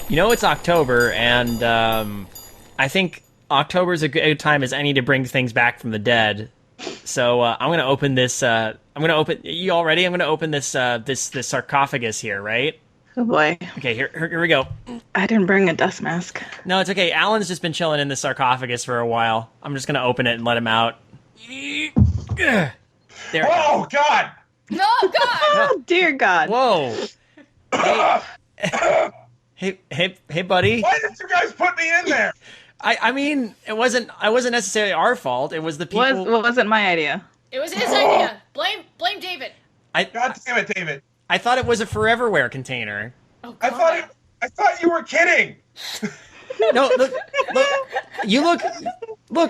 You know, it's October, and I think October is a good time as any to bring things back from the dead. So I'm going to open this. You all ready? I'm going to open this this sarcophagus here, right? Oh boy. Okay, here we go. I didn't bring a dust mask. No, it's okay. Alan's just been chilling in the sarcophagus for a while. I'm just going to open it and let him out. There. Oh God! Oh God! Oh dear God! Whoa! Hey, buddy. Why did you guys put me in there? I mean, it wasn't necessarily our fault. It was the people. Wasn't my idea. It was his idea. Blame David. God damn it, David! I thought it was a Foreverware container. Oh God. I thought you were kidding. No, look.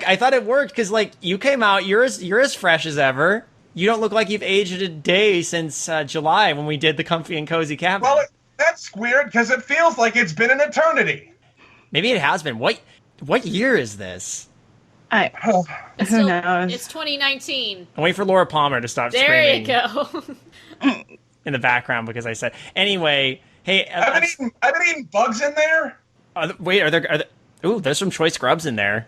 I thought it worked because, like, you came out. You're as fresh as ever. You don't look like you've aged a day since July when we did the Comfy and Cozy Cabin. Well, that's weird because it feels like it's been an eternity. Maybe it has been. What year is this? Who knows? It's 2019. I'll wait for Laura Palmer to stop There screaming you go. in the background because I said. Anyway, hey, I've been eating bugs in there. wait, are there? Ooh, there's some choice grubs in there.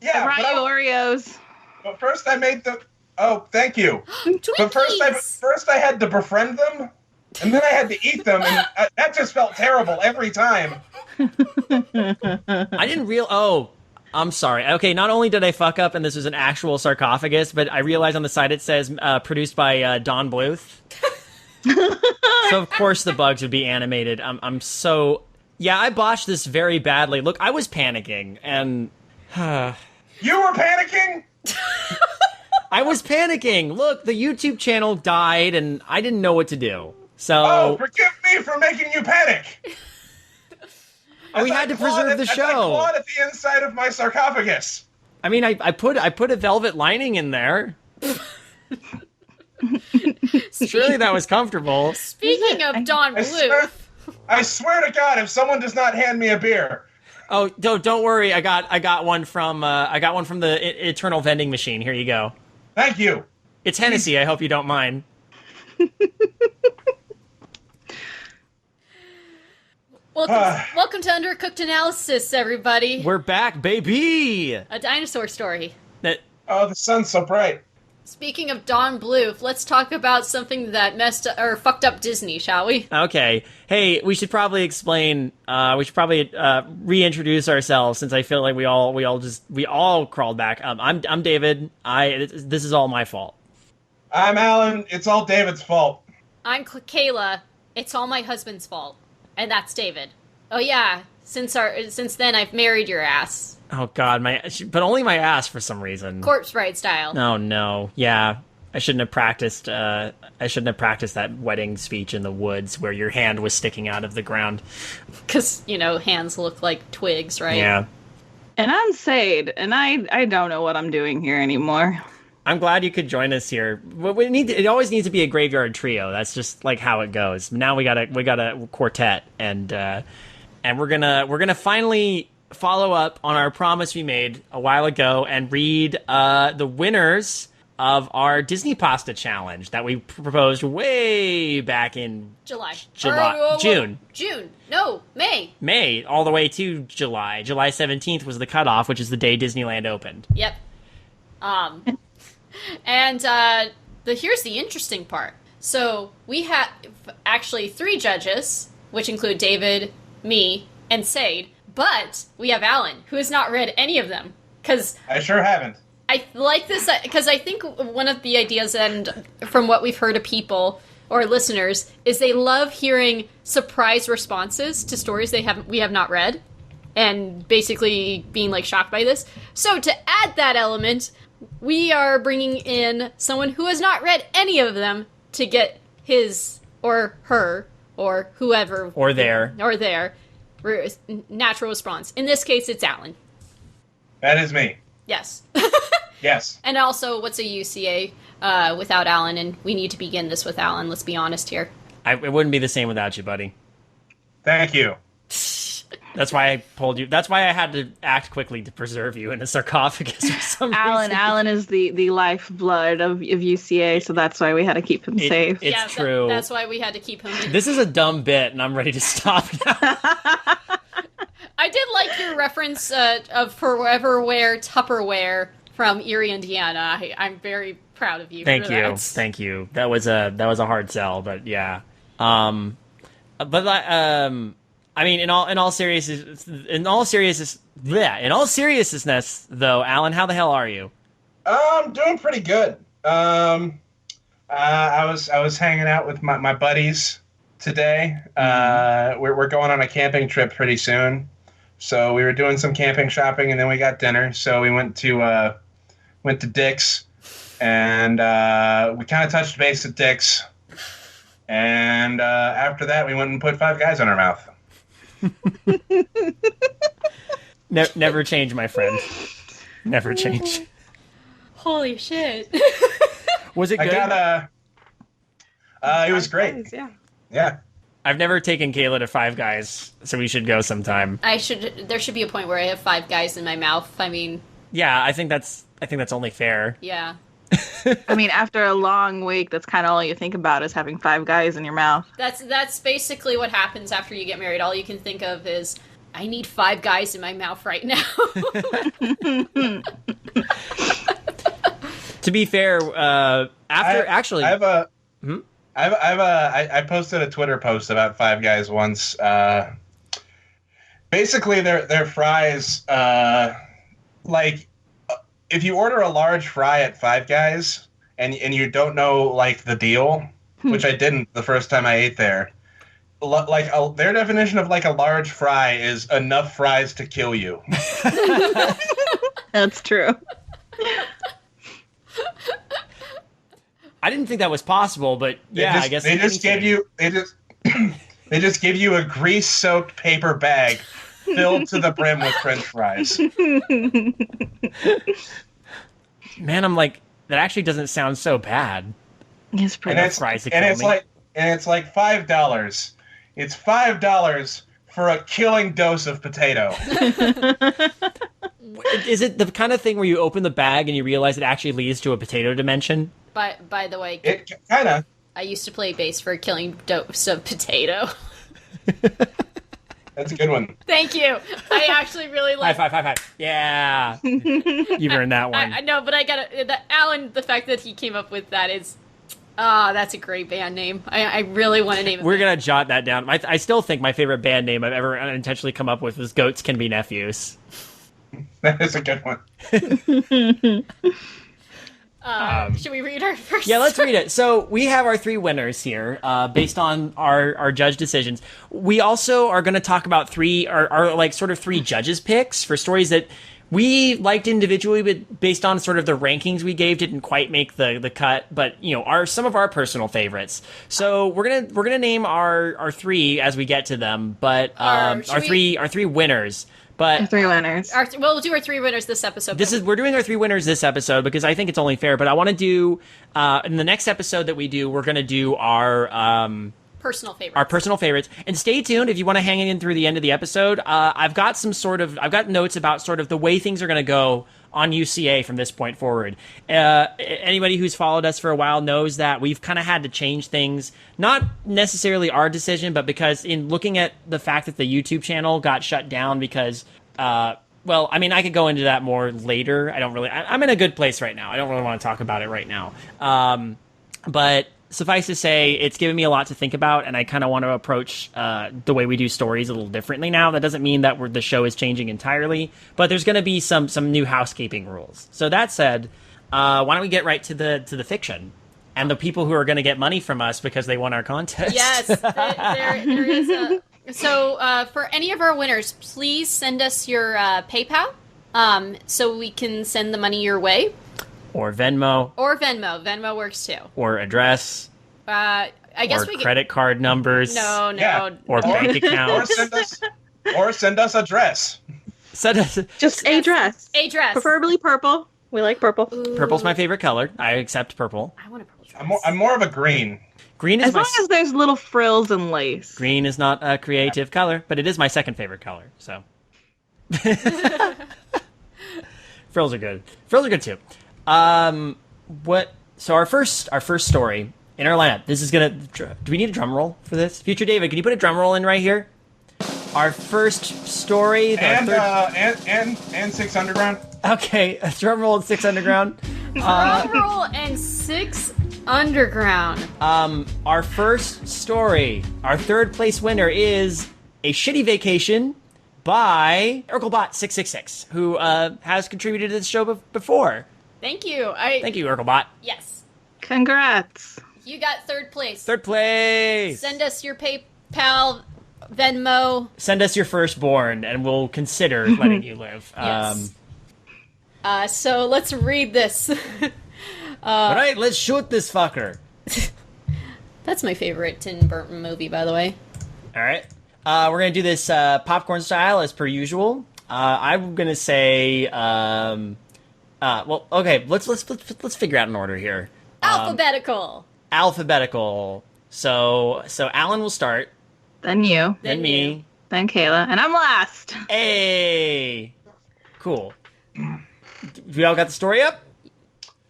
Yeah, Brought you Oreos. but first I made the. Oh, thank you. But first I had to befriend them, and then I had to eat them, and that just felt terrible every time. I didn't Oh, I'm sorry. Okay, not only did I fuck up and this was an actual sarcophagus, but I realized on the side it says produced by Don Bluth. So of course the bugs would be animated. I'm so... Yeah, I botched this very badly. Look, I was panicking, and... You were panicking? I was panicking! Look, the YouTube channel died, and I didn't know what to do. So... Oh, forgive me for making you panic! We had to preserve the show. I clawed at the inside of my sarcophagus. I mean, I put a velvet lining in there. Surely that was comfortable. Speaking of Don Bluth. I swear to God, if someone does not hand me a beer. Oh, don't worry. I got one from the Eternal Vending Machine. Here you go. Thank you. It's Hennessy. I hope you don't mind. Welcome to Undercooked Analysis, everybody. We're back, baby. A dinosaur story. Oh, the sun's so bright. Speaking of Don Bluth, let's talk about something that fucked up Disney, shall we? Okay. Hey, we should probably explain. We should probably reintroduce ourselves since I feel like we all crawled back. I'm David. This is all my fault. I'm Alan. It's all David's fault. I'm Kaela. It's all my husband's fault, and that's David. Oh yeah. Since then, I've married your ass. Oh God, but only my ass for some reason. Corpse bride style. Oh no, yeah. I shouldn't have practiced that wedding speech in the woods where your hand was sticking out of the ground. Because, hands look like twigs, right? Yeah. And I'm Seid, and I don't know what I'm doing here anymore. I'm glad you could join us here. It always needs to be a graveyard trio. That's just like how it goes. Now we got a quartet, and we're gonna finally follow up on our promise we made a while ago and read the winners of our DisneyPasta challenge that we proposed way back in June. No, May. May, all the way to July. July 17th was the cutoff, which is the day Disneyland opened. Yep. And here's the interesting part. So we have actually 3 judges, which include David, me, and Seid. But we have Alan, who has not read any of them. I sure haven't. I like this because I think one of the ideas, and from what we've heard of people or listeners, is they love hearing surprise responses to stories we have not read, and basically being like shocked by this. So to add that element, we are bringing in someone who has not read any of them to get his or her or whoever or their natural response. In this case, it's Alan. That is me. Yes. Yes. And also, what's a UCA without Alan? And we need to begin this with Alan. Let's be honest here. It wouldn't be the same without you, buddy. Thank you. That's why I pulled you. That's why I had to act quickly to preserve you in a sarcophagus for some reason. Alan is the lifeblood of UCA, so that's why we had to keep him safe. It's true. That's why we had to keep him. This is a dumb bit, and I'm ready to stop now. I did like your reference of Foreverware Tupperware from Erie, Indiana. I'm very proud of you. Thank for you, that. thank you. That was a hard sell, but yeah. I mean, in all seriousness, though, Alan, how the hell are you? I'm doing pretty good. I was hanging out with my buddies today. We're going on a camping trip pretty soon, so we were doing some camping shopping, and then we got dinner. So we went to Dick's, and we kind of touched base at Dick's, and after that, we went and put Five Guys in our mouth. Never change, my friend. Never change. Holy shit. Was it good? It was great. Yeah. I've never taken Kayla to Five Guys, so we should go sometime. There should be a point where I have Five Guys in my mouth. I mean, yeah, I think that's only fair. yeah. I mean, after a long week, that's kind of all you think about is having Five Guys in your mouth. That's basically what happens after you get married. All you can think of is, I need Five Guys in my mouth right now. To be fair, I posted a Twitter post about Five Guys once. Basically, their fries, like, if you order a large fry at Five Guys and you don't know like the deal, which I didn't the first time I ate there, their definition of like a large fry is enough fries to kill you. That's true. I didn't think that was possible, but yeah, I guess they just give you a grease-soaked paper bag filled to the brim with French fries. Man, I'm like, that actually doesn't sound so bad. It's pretty. And it's like $5. It's $5 for a killing dose of potato. Is it the kind of thing where you open the bag and you realize it actually leads to a potato dimension? By the way, It kind of. I used to play bass for a killing dose of potato. That's a good one. Thank you. I actually really like. High five. Yeah, you've earned that one. I know, but I gotta. Alan, the fact that he came up with that is. That's a great band name. I really want to name it. We're gonna jot that down. I still think my favorite band name I've ever unintentionally come up with was Goats Can Be Nephews. That is a good one. Should we read our first? Yeah, let's read it. So we have our three winners here, based on our judge decisions. We also are going to talk about three judges' picks for stories that we liked individually, but based on sort of the rankings we gave, didn't quite make the cut. But are some of our personal favorites. So we're gonna name our three as we get to them. But our three winners. But three winners. We'll do our three winners this episode. We're doing our three winners this episode because I think it's only fair. But I want to do in the next episode that we do, we're going to do our personal favorites. Our personal favorites. And stay tuned if you want to hang in through the end of the episode. I've got notes about sort of the way things are going to go on UCA from this point forward. Anybody who's followed us for a while knows that we've kind of had to change things. Not necessarily our decision, but because in looking at the fact that the YouTube channel got shut down because, I could go into that more later. I'm in a good place right now. I don't really want to talk about it right now. But suffice to say, it's given me a lot to think about, and I kind of want to approach the way we do stories a little differently now. That doesn't mean that the show is changing entirely, but there's going to be some new housekeeping rules. So that said, why don't we get right to the fiction and the people who are going to get money from us because they won our contest? Yes, there is a... So for any of our winners, please send us your PayPal so we can send the money your way. Or Venmo. Venmo works too. Or address. I guess or credit card numbers. No. Yeah. Or bank accounts. Or send us a dress. Send us just a dress. A dress. Preferably purple. We like purple. Ooh. Purple's my favorite color. I accept purple. I want a purple dress. I'm more of a green. Green is as long as there's little frills and lace. Green is not a creative color, but it is my second favorite color. So frills are good. Frills are good too. So our first story in our lineup. This is gonna. Do we need a drum roll for this? Future David, can you put a drum roll in right here? Our first story. And 6 Underground. Okay, drum roll and 6 Underground. Drum roll and 6 Underground. Our first story, our third place winner is A Shitty Vacation by Urkelbot666, who has contributed to this show before. Thank you. Thank you, Urkelbot. Yes. Congrats. You got third place. Third place. Send us your PayPal, Venmo. Send us your firstborn, and we'll consider letting you live. Yes. So let's read this. All right, let's shoot this fucker. That's my favorite Tim Burton movie, by the way. All right. We're going to do this popcorn style as per usual. I'm going to say... well, okay, let's figure out an order here. Alphabetical. Alphabetical. So Alan will start. Then you. Then me. Then Kaela. And I'm last. Hey. Cool. We all got the story up?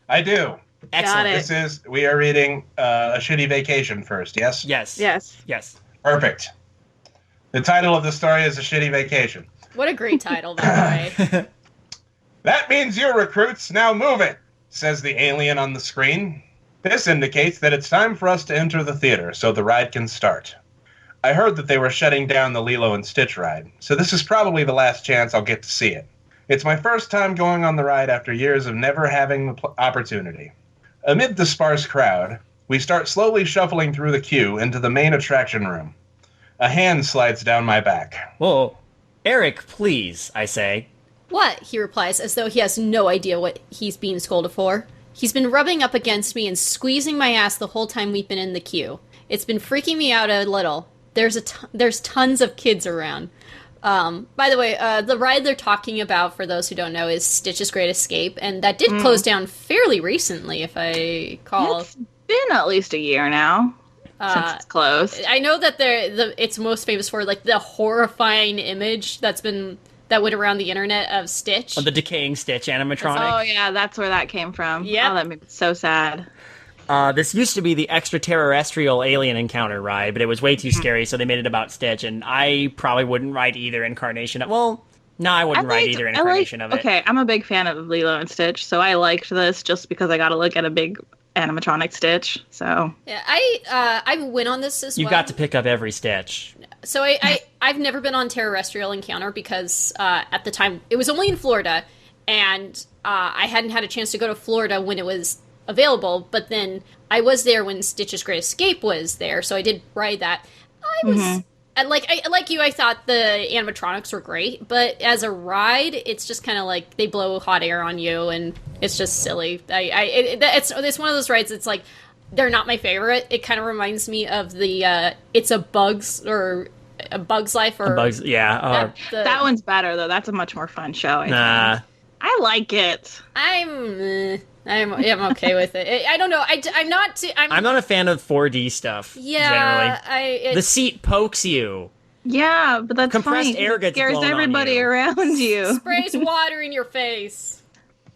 I do. Excellent. We are reading A Shitty Vacation first, yes? Yes. Yes. Perfect. The title of the story is A Shitty Vacation. What a great title, by the way. That means you recruits, now move it, says the alien on the screen. This indicates that it's time for us to enter the theater so the ride can start. I heard that they were shutting down the Lilo and Stitch ride, so this is probably the last chance I'll get to see it. It's my first time going on the ride after years of never having the opportunity. Amid the sparse crowd, we start slowly shuffling through the queue into the main attraction room. A hand slides down my back. Whoa. Eric, please, I say. What? He replies, as though he has no idea what he's being scolded for. He's been rubbing up against me and squeezing my ass the whole time we've been in the queue. It's been freaking me out a little. There's tons of kids around. By the way, the ride they're talking about, for those who don't know, is Stitch's Great Escape, and that did close down fairly recently, if I recall. It's been at least a year now since it's closed. I know that it's most famous for like the horrifying image that went around the internet of Stitch. Oh, the decaying Stitch animatronic. Oh yeah, that's where that came from. Yep. Oh, that made me so sad. This used to be the extraterrestrial alien encounter ride, but it was way too scary, so they made it about Stitch, and I probably wouldn't ride either incarnation of... Well, no, I wouldn't ride either incarnation of it. Okay, I'm a big fan of Lilo and Stitch, so I liked this just because I got to look at a big animatronic Stitch, so... Yeah, I went on this as well. You got to pick up every Stitch. So I've never been on Terrestrial Encounter because at the time, it was only in Florida, and I hadn't had a chance to go to Florida when it was available, but then I was there when Stitch's Great Escape was there, so I did ride that. I was like you. I thought the animatronics were great, but as a ride, it's just kind of like they blow hot air on you, and it's just silly. It's one of those rides. It's like they're not my favorite. It kind of reminds me of the It's a Bug's or A Bug's Life or Bugs. Yeah, that one's better though. That's a much more fun show. I think. I like it. I'm okay with it. I don't know. I'm not a fan of 4D stuff. Yeah, generally. The seat pokes you. Yeah, but that's compressed fine. air gets scares blown on everybody you. around you. Sprays water in your face.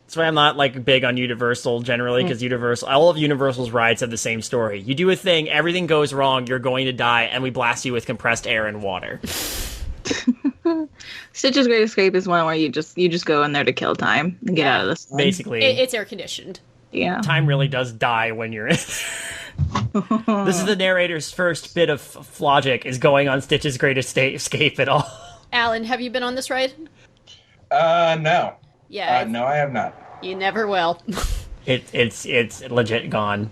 That's why I'm not like big on Universal generally, because all of Universal's rides have the same story. You do a thing, everything goes wrong, you're going to die, and we blast you with compressed air and water. Stitch's Great Escape is one where you just go in there to kill time and get out of this one. Basically, it's air conditioned. Yeah, time really does die when you're in. This is the narrator's first bit of logic is going on Stitch's Great Escape at all. Alan, have you been on this ride? No. Yeah. No, I have not. You never will. It's legit gone.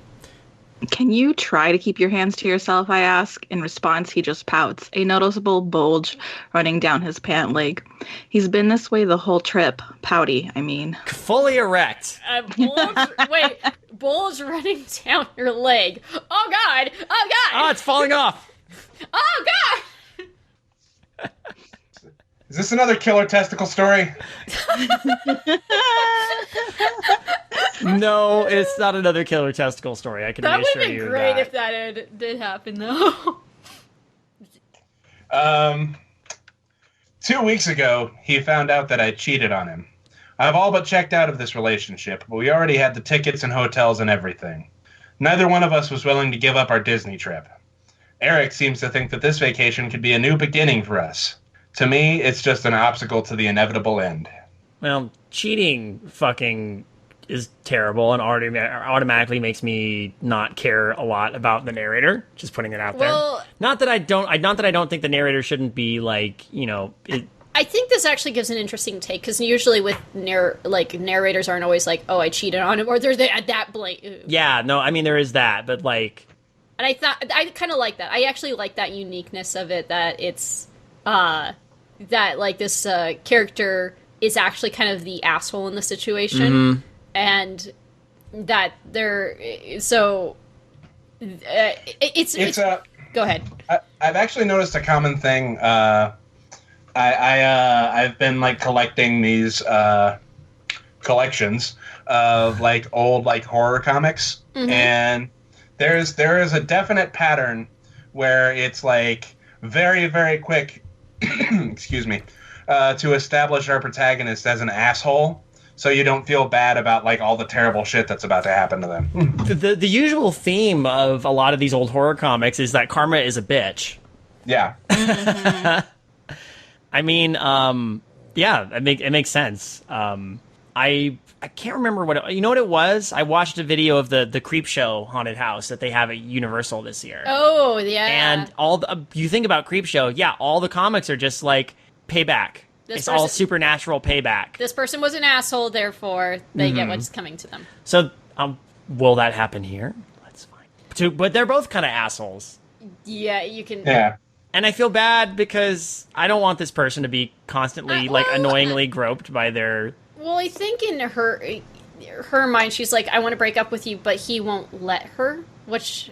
Can you try to keep your hands to yourself, I ask. In response, he just pouts, a noticeable bulge running down his pant leg. He's been this way the whole trip. Pouty, I mean. Fully erect. Bulge running down your leg. Oh, God. Oh, God. Oh, it's falling off. Oh, God. Is this another killer testicle story? No, it's not another killer testicle story. I can reassure you that. That would be great if that did happen, though. 2 weeks ago, he found out that I cheated on him. I've all but checked out of this relationship, but we already had the tickets and hotels and everything. Neither one of us was willing to give up our Disney trip. Eric seems to think that this vacation could be a new beginning for us. To me, it's just an obstacle to the inevitable end. Well, cheating fucking is terrible and automatically makes me not care a lot about the narrator. Just putting it out there. Well, Not that I don't think the narrator shouldn't be like, you know, I think this actually gives an interesting take, because usually with narrators aren't always like, oh, I cheated on him, or they're that blatant. yeah, no, I mean there is that, but like, And I kind of like that. I actually like that uniqueness of it, that it's that like this character is actually kind of the asshole in the situation, and that they're so it's go ahead. I've actually noticed a common thing. I've been like collecting these collections of like old like horror comics, and there is a definite pattern where it's like very, very quick excuse me, to establish our protagonist as an asshole, so you don't feel bad about like all the terrible shit that's about to happen to them. the usual theme of a lot of these old horror comics is that karma is a bitch. Yeah. I mean, yeah, it makes sense. I can't remember what you know what it was. I watched a video of the Creepshow haunted house that they have at Universal this year. Oh yeah, and you think about Creepshow, yeah, all the comics are just like payback. It's all supernatural payback. This person was an asshole, therefore they get what's coming to them. So, will that happen here? That's fine. But they're both kind of assholes. Yeah, you can. Yeah. And I feel bad because I don't want this person to be constantly annoyingly groped by their. Well, I think in her mind, she's like, I want to break up with you, but he won't let her. Which,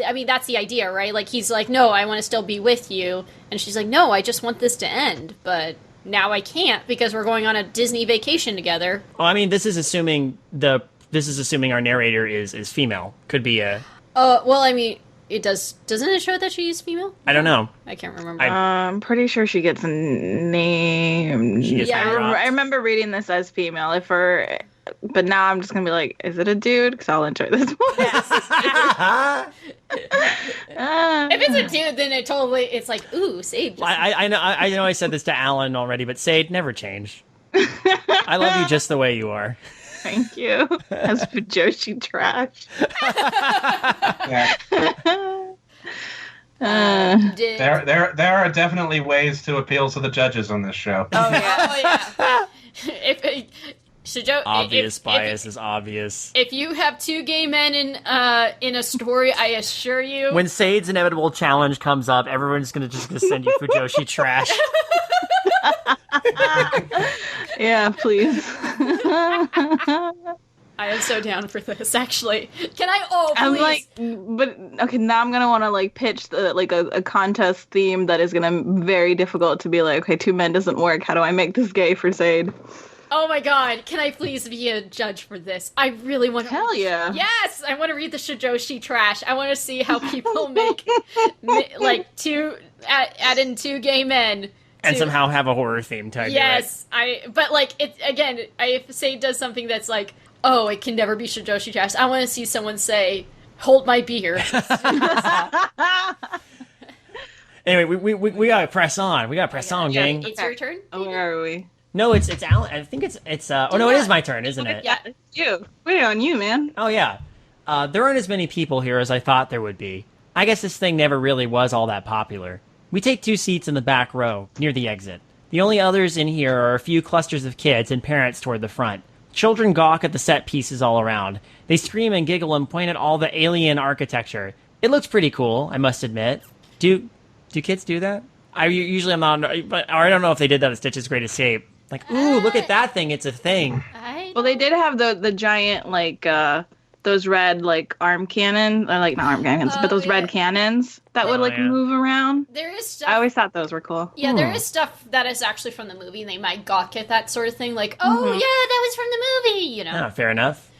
I mean, that's the idea, right? Like, he's like, no, I want to still be with you. And she's like, no, I just want this to end. But now I can't because we're going on a Disney vacation together. Well, I mean, this is assuming our narrator is female. Could be a. Well, I mean, it doesn't it show that she's female? I don't know. I can't remember. I'm pretty sure she gets named. I remember reading this as female. But now I'm just gonna be like, is it a dude? Because I'll enjoy this one. If it's a dude, then it's like, ooh, Seid. I know I said this to Alan already, but Seid, never change. I love you just the way you are. Thank you. As for Joshi trash. Yeah. There are definitely ways to appeal to the judges on this show. Oh yeah. Obvious bias is obvious. If you have two gay men in a story, I assure you, when Seid's inevitable challenge comes up, everyone's gonna send you Fujoshi trash. Yeah, please. I am so down for this. Actually, can I? Oh, please. I'm like, but okay. Now I'm gonna want to like pitch a contest theme that is gonna be very difficult to be like, okay, two men doesn't work. How do I make this gay for Seid? Oh my god, can I please be a judge for this? I really want to. Hell yeah. Yes, I want to read the Shijoshi trash. I want to see how people make, like, add in two gay men. And somehow have a horror theme tied yes, to it. But, like, if Seid does something that's like, oh, it can never be Shijoshi trash, I want to see someone say, hold my beer. Anyway, we gotta press on. We gotta press on, gang. It's your turn? Oh, where are we? No, it's Alan. I think it's oh no, it is my turn, isn't it? Yeah, it's you. Wait on you, man. Oh yeah. There aren't as many people here as I thought there would be. I guess this thing never really was all that popular. We take 2 seats in the back row, near the exit. The only others in here are a few clusters of kids and parents toward the front. Children gawk at the set pieces all around. They scream and giggle and point at all the alien architecture. It looks pretty cool, I must admit. Do kids do that? Usually I'm not, but or I don't know if they did that at Stitch's Great Escape. Like, ooh, look at that thing, it's a thing. Well, they did have the giant, like, those red, like, arm cannon, or, like, not arm cannons, but those red cannons that would, like, move around. There is stuff. I always thought those were cool. Yeah, there is stuff that is actually from the movie, and they might gawk at that sort of thing, like, oh, yeah, that was from the movie, you know. Ah, fair enough.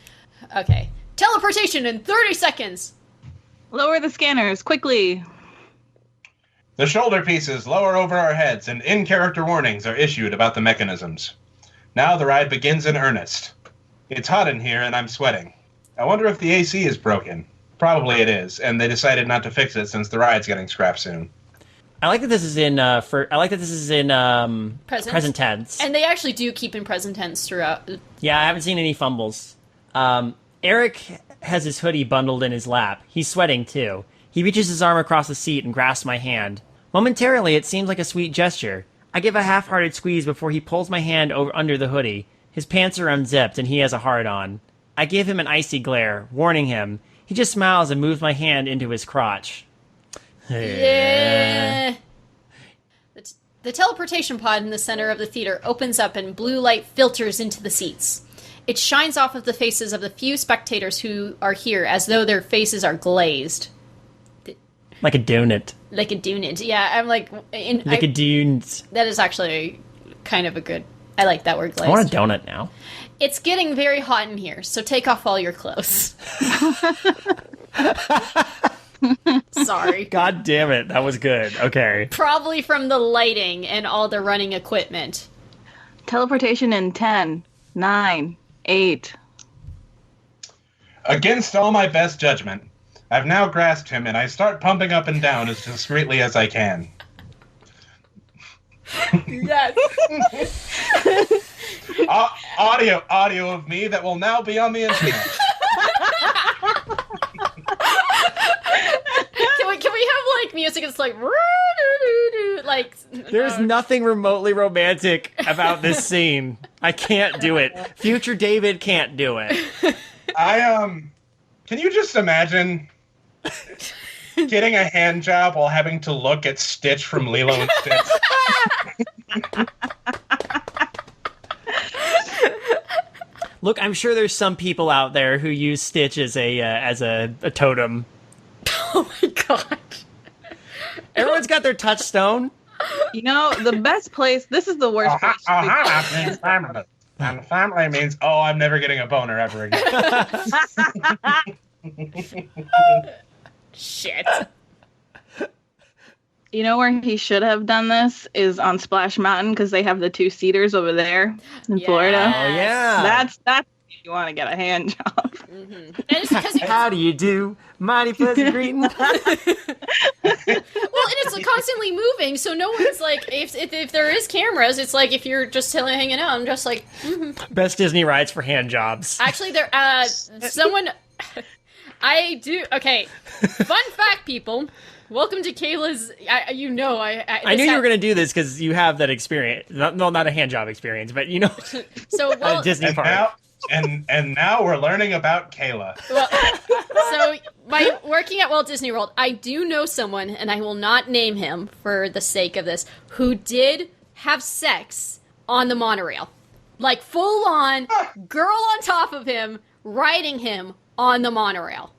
Okay. Teleportation in 30 seconds. Lower the scanners, quickly. The shoulder pieces lower over our heads, and in-character warnings are issued about the mechanisms. Now the ride begins in earnest. It's hot in here, and I'm sweating. I wonder if the AC is broken. Probably it is, and they decided not to fix it since the ride's getting scrapped soon. I like that this is in present tense. And they actually do keep in present tense throughout. Yeah, I haven't seen any fumbles. Eric has his hoodie bundled in his lap. He's sweating too. He reaches his arm across the seat and grasps my hand. Momentarily, it seems like a sweet gesture. I give a half-hearted squeeze before he pulls my hand over under the hoodie. His pants are unzipped and he has a hard-on. I give him an icy glare, warning him. He just smiles and moves my hand into his crotch. Yeah. The teleportation pod in the center of the theater opens up and blue light filters into the seats. It shines off of the faces of the few spectators who are here as though their faces are glazed. Like a donut. Like a donut. Yeah, I'm like... a donut. That is actually kind of a good... I like that word, glazed. I want a donut now. It's getting very hot in here, so take off all your clothes. Sorry. God damn it, that was good. Okay. Probably from the lighting and all the running equipment. Teleportation in 10, 9, 8. Against all my best judgment, I've now grasped him, and I start pumping up and down as discreetly as I can. Yes. Audio of me that will now be on the internet. Can we have like music? It's like There's nothing remotely romantic about this scene. I can't do it. Future David can't do it. Can you just imagine getting a hand job while having to look at Stitch from Lilo and Stitch? Look, I'm sure there's some people out there who use Stitch as a totem. Oh my god. Everyone's got their touchstone. You know, the best place, this is the worst place. Means family. And family means, I'm never getting a boner ever again. Shit. You know where he should have done this is on Splash Mountain because they have the 2-seaters over there in Florida. Oh, yeah. That's if you want to get a hand job. Mm-hmm. And it's 'cause How do you do? Mighty pleasant greeting. Well, and it's constantly moving, so no one's like, if there is cameras, it's like if you're just hanging out, I'm just like, Best Disney rides for hand jobs. Actually, there, someone, I do, okay, fun fact, people, welcome to Kayla's, I knew you were going to do this because you have that experience. Not a hand job experience, but so, well, Disney park. And now we're learning about Kayla. Well, so by working at Walt Disney World, I do know someone, and I will not name him for the sake of this, who did have sex on the monorail. Like full on, girl on top of him, riding him on the monorail.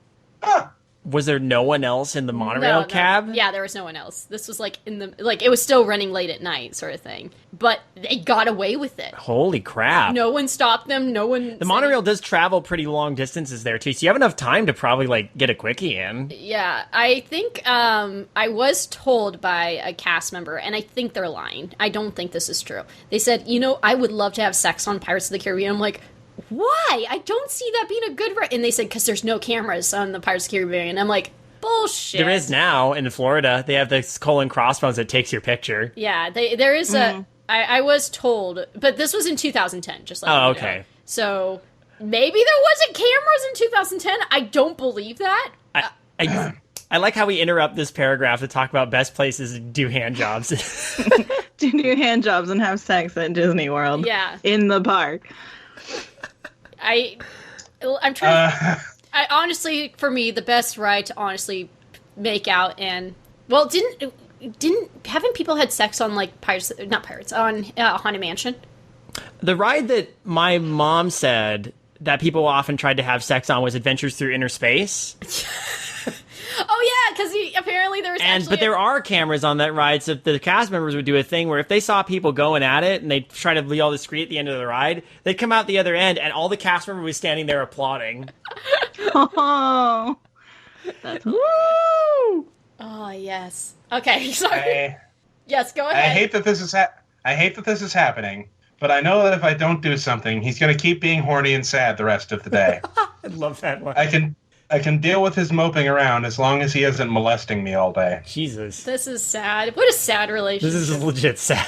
Was there no one else in the monorail cab? Yeah, there was no one else. This was it was still running late at night sort of thing. But they got away with it. Holy crap. No one stopped them. No one... The monorail does travel pretty long distances there, too, so you have enough time to probably, get a quickie in. Yeah, I think I was told by a cast member, and I think they're lying. I don't think this is true. They said, I would love to have sex on Pirates of the Caribbean. I'm like... Why? I don't see that being a good... And they said, because there's no cameras on the Pirates of the Caribbean. I'm like, bullshit. There is now in Florida. They have the Colin Crossbones that takes your picture. Yeah, there is a... I was told, but this was in 2010, just like okay. Know. So maybe there wasn't cameras in 2010. I don't believe that. I like how we interrupt this paragraph to talk about best places to do hand jobs. To do hand jobs and have sex at Disney World. Yeah. In the park. I'm trying. I honestly, for me, the best ride to honestly make out and haven't people had sex on on Haunted Mansion? The ride that my mom said that people often tried to have sex on was Adventures Through Inner Space. Oh yeah, because apparently there was but there are cameras on that ride, so the cast members would do a thing where if they saw people going at it and they try to be all discreet at the end of the ride, they'd come out the other end and all the cast members was standing there applauding. Oh, that's Woo! Oh yes. Okay, sorry. Yes, go ahead. I hate that this is happening, but I know that if I don't do something, he's going to keep being horny and sad the rest of the day. I love that one. I can deal with his moping around as long as he isn't molesting me all day. Jesus. This is sad. What a sad relationship. This is legit sad.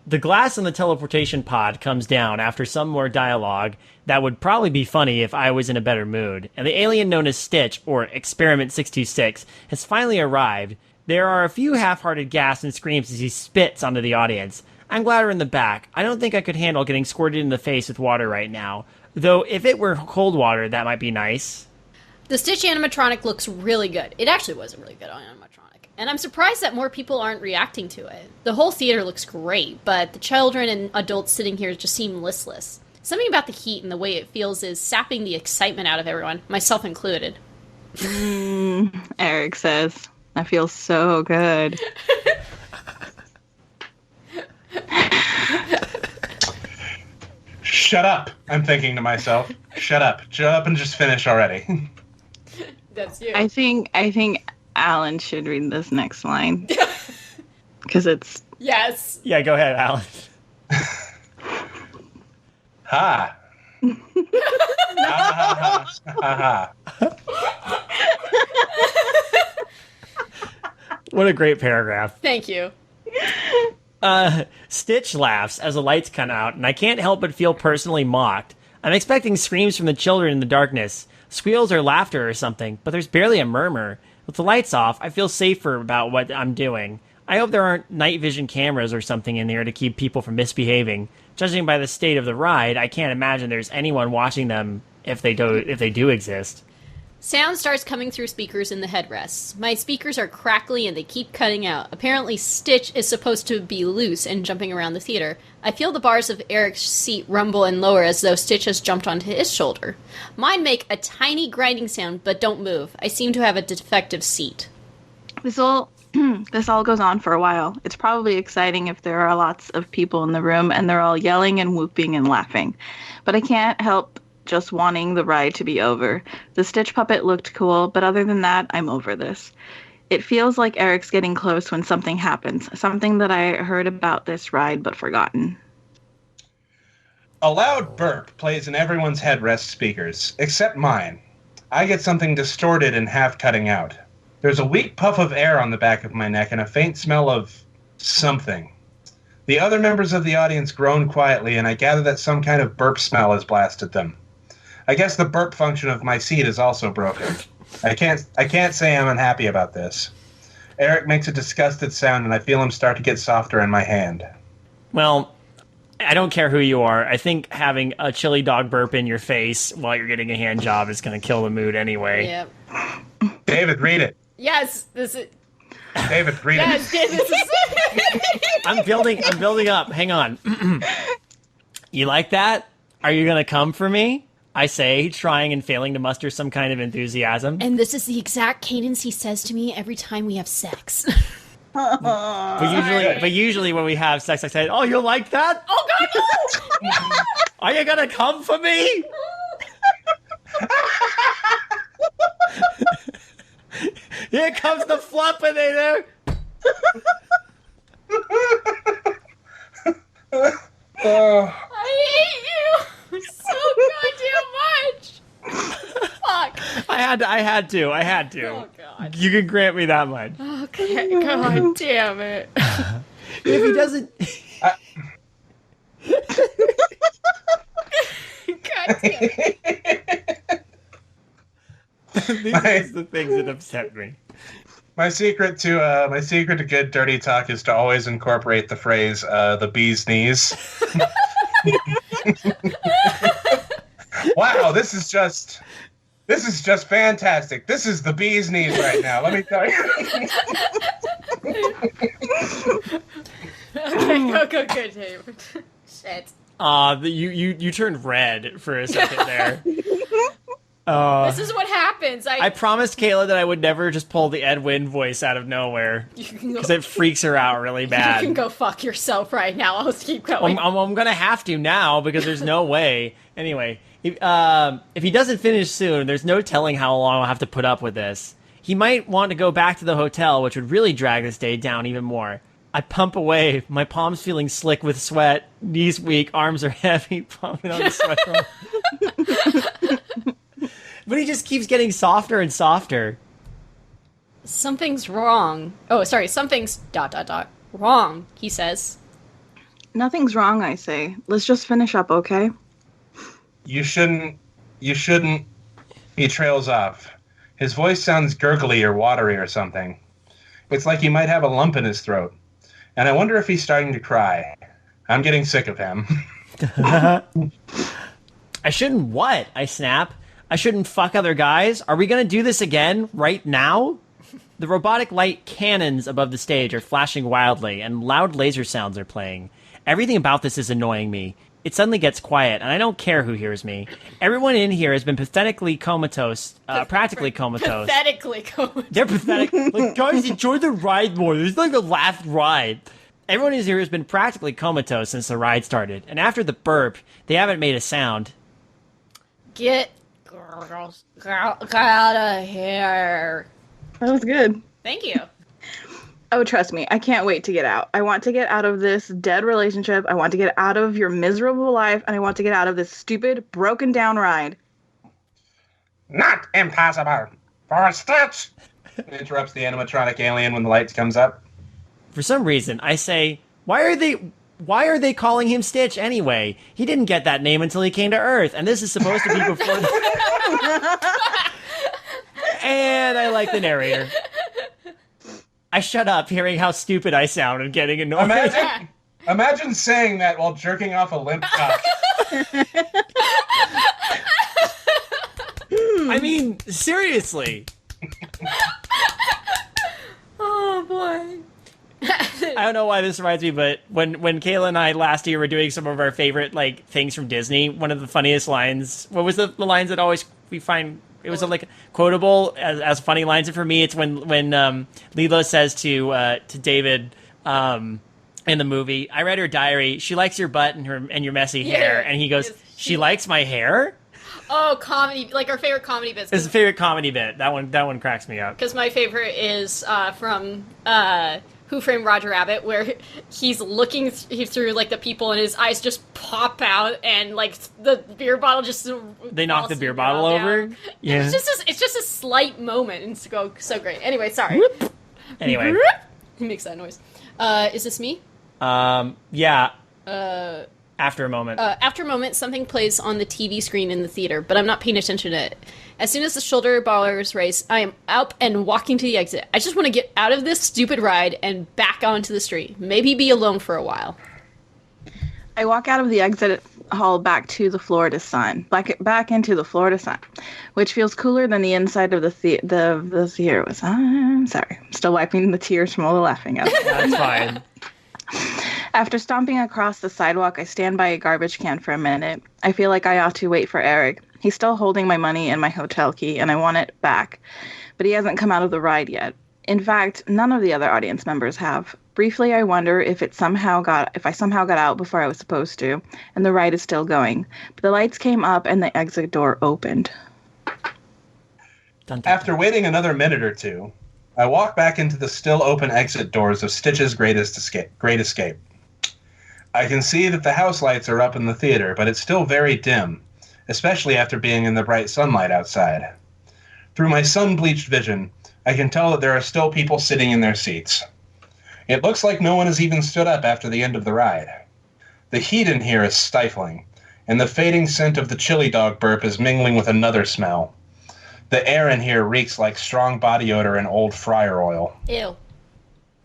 The glass in the teleportation pod comes down after some more dialogue that would probably be funny if I was in a better mood, and the alien known as Stitch, or Experiment 626, has finally arrived. There are a few half-hearted gasps and screams as he spits onto the audience. I'm glad we're in the back. I don't think I could handle getting squirted in the face with water right now. Though, if it were cold water, that might be nice. The Stitch animatronic looks really good. It actually was a really good animatronic. And I'm surprised that more people aren't reacting to it. The whole theater looks great, but the children and adults sitting here just seem listless. Something about the heat and the way it feels is sapping the excitement out of everyone, myself included. Eric says, I feel so good. Shut up, I'm thinking to myself. Shut up and just finish already. That's you. I think Alan should read this next line. Because it's... Yes. Yeah, go ahead, Alan. Ha. Ha ha ha. What a great paragraph. Thank you. Stitch laughs as the lights come out, and I can't help but feel personally mocked. I'm expecting screams from the children in the darkness, squeals or laughter or something, but there's barely a murmur. With the lights off, I feel safer about what I'm doing. I hope there aren't night vision cameras or something in there to keep people from misbehaving. Judging by the state of the ride, I can't imagine there's anyone watching them if they do exist. Sound starts coming through speakers in the headrests. My speakers are crackly and they keep cutting out. Apparently Stitch is supposed to be loose and jumping around the theater. I feel the bars of Eric's seat rumble and lower as though Stitch has jumped onto his shoulder. Mine make a tiny grinding sound, but don't move. I seem to have a defective seat. This all goes on for a while. It's probably exciting if there are lots of people in the room and they're all yelling and whooping and laughing. But I can't help just wanting the ride to be over. The Stitch puppet looked cool, but other than that, I'm over this. It feels like Eric's getting close when something happens, something that I heard about this ride but forgotten. A loud burp plays in everyone's headrest speakers, except mine. I get something distorted and half cutting out. There's a weak puff of air on the back of my neck and a faint smell of something. The other members of the audience groan quietly, and I gather that some kind of burp smell has blasted them. I guess the burp function of my seat is also broken. I can't say I'm unhappy about this. Eric makes a disgusted sound, and I feel him start to get softer in my hand. Well, I don't care who you are. I think having a chili dog burp in your face while you're getting a hand job is going to kill the mood anyway. Yep. David, read it. Yes, this is... David, read Yes, it. this is... I'm building up. Hang on. You like that? Are you going to come for me? I say, trying and failing to muster some kind of enthusiasm. And this is the exact cadence he says to me every time we have sex. But usually when we have sex, I say, "Oh, you like that? Oh God, no! No! Are you gonna come for me?" Here comes the floppinator. I hate you so goddamn much. Fuck. I had to. Oh God. You can grant me that much. Okay. God damn it. If he doesn't. God damn it. These are the things that upset me. My secret to good dirty talk is to always incorporate the phrase "the bee's knees." Wow, this is just fantastic. This is the bee's knees right now. Let me tell you. Okay, go, David. Shit. You turned red for a second there. This is what happens. I promised Kayla that I would never just pull the Ed Wynn voice out of nowhere because it freaks her out really bad. You can go fuck yourself right now. I'll just keep going. I'm gonna have to now because there's no way. Anyway, if he doesn't finish soon, there's no telling how long I'll have to put up with this. He might want to go back to the hotel, which would really drag this day down even more. I pump away, my palms feeling slick with sweat, knees weak, arms are heavy, pumping on the sweat roll. But he just keeps getting softer and softer. Something's wrong. Oh, sorry, something's ... wrong, he says. Nothing's wrong, I say. Let's just finish up, okay? You shouldn't. He trails off. His voice sounds gurgly or watery or something. It's like he might have a lump in his throat. And I wonder if he's starting to cry. I'm getting sick of him. I shouldn't what? I snap. I shouldn't fuck other guys? Are we gonna do this again right now? The robotic light cannons above the stage are flashing wildly, and loud laser sounds are playing. Everything about this is annoying me. It suddenly gets quiet, and I don't care who hears me. Everyone in here has been pathetically comatose, practically comatose. Pathetically comatose. They're pathetic. Like, guys, enjoy the ride more. There's like a last ride. Everyone in here has been practically comatose since the ride started, and after the burp, they haven't made a sound. Get girls out of here. That was good. Thank you. Oh, trust me, I can't wait to get out. I want to get out of this dead relationship. I want to get out of your miserable life, and I want to get out of this stupid, broken down ride. Not impossible. For a Stitch! Interrupts the animatronic alien when the light comes up. For some reason, I say, why are they calling him Stitch anyway? He didn't get that name until he came to Earth, and this is supposed to be before And I like the narrator. I shut up hearing how stupid I sound and getting annoyed. Imagine saying that while jerking off a limp cock. I mean, seriously. Oh, boy. I don't know why this reminds me, but when Kaela and I last year were doing some of our favorite like things from Disney, one of the funniest lines, what was the lines that always we find, it was like quotable as funny lines, and for me it's when Lilo says to David in the movie, I read her diary, she likes your butt and your messy hair, and he goes, she likes my hair? Oh, comedy, like our favorite comedy bits. It's a favorite comedy bit. That one cracks me up. Because my favorite is from Who Framed Roger Rabbit, where he's looking through like the people and his eyes just pop out and like the beer bottle just they knock the beer bottle over. Yeah, it's just a slight moment and it's so great. Anyway, sorry. Anyway, he makes that noise. Is this me? Yeah. After a moment. After a moment, something plays on the TV screen in the theater, but I'm not paying attention to it. As soon as the shoulder ballers race, I am up and walking to the exit. I just want to get out of this stupid ride and back onto the street. Maybe be alone for a while. I walk out of the exit hall back to the Florida sun, back into the Florida sun, which feels cooler than the inside of the theater was. I'm sorry. I'm still wiping the tears from all the laughing at it. That's fine. After stomping across the sidewalk, I stand by a garbage can for a minute. I feel like I ought to wait for Eric. He's still holding my money and my hotel key, and I want it back. But he hasn't come out of the ride yet. In fact, none of the other audience members have. Briefly, I wonder if I somehow got out before I was supposed to, and the ride is still going. But the lights came up and the exit door opened. After waiting another minute or two, I walk back into the still open exit doors of Stitch's Great Escape. I can see that the house lights are up in the theater, but it's still very dim, especially after being in the bright sunlight outside. Through my sun-bleached vision, I can tell that there are still people sitting in their seats. It looks like no one has even stood up after the end of the ride. The heat in here is stifling, and the fading scent of the chili dog burp is mingling with another smell. The air in here reeks like strong body odor and old fryer oil. Ew.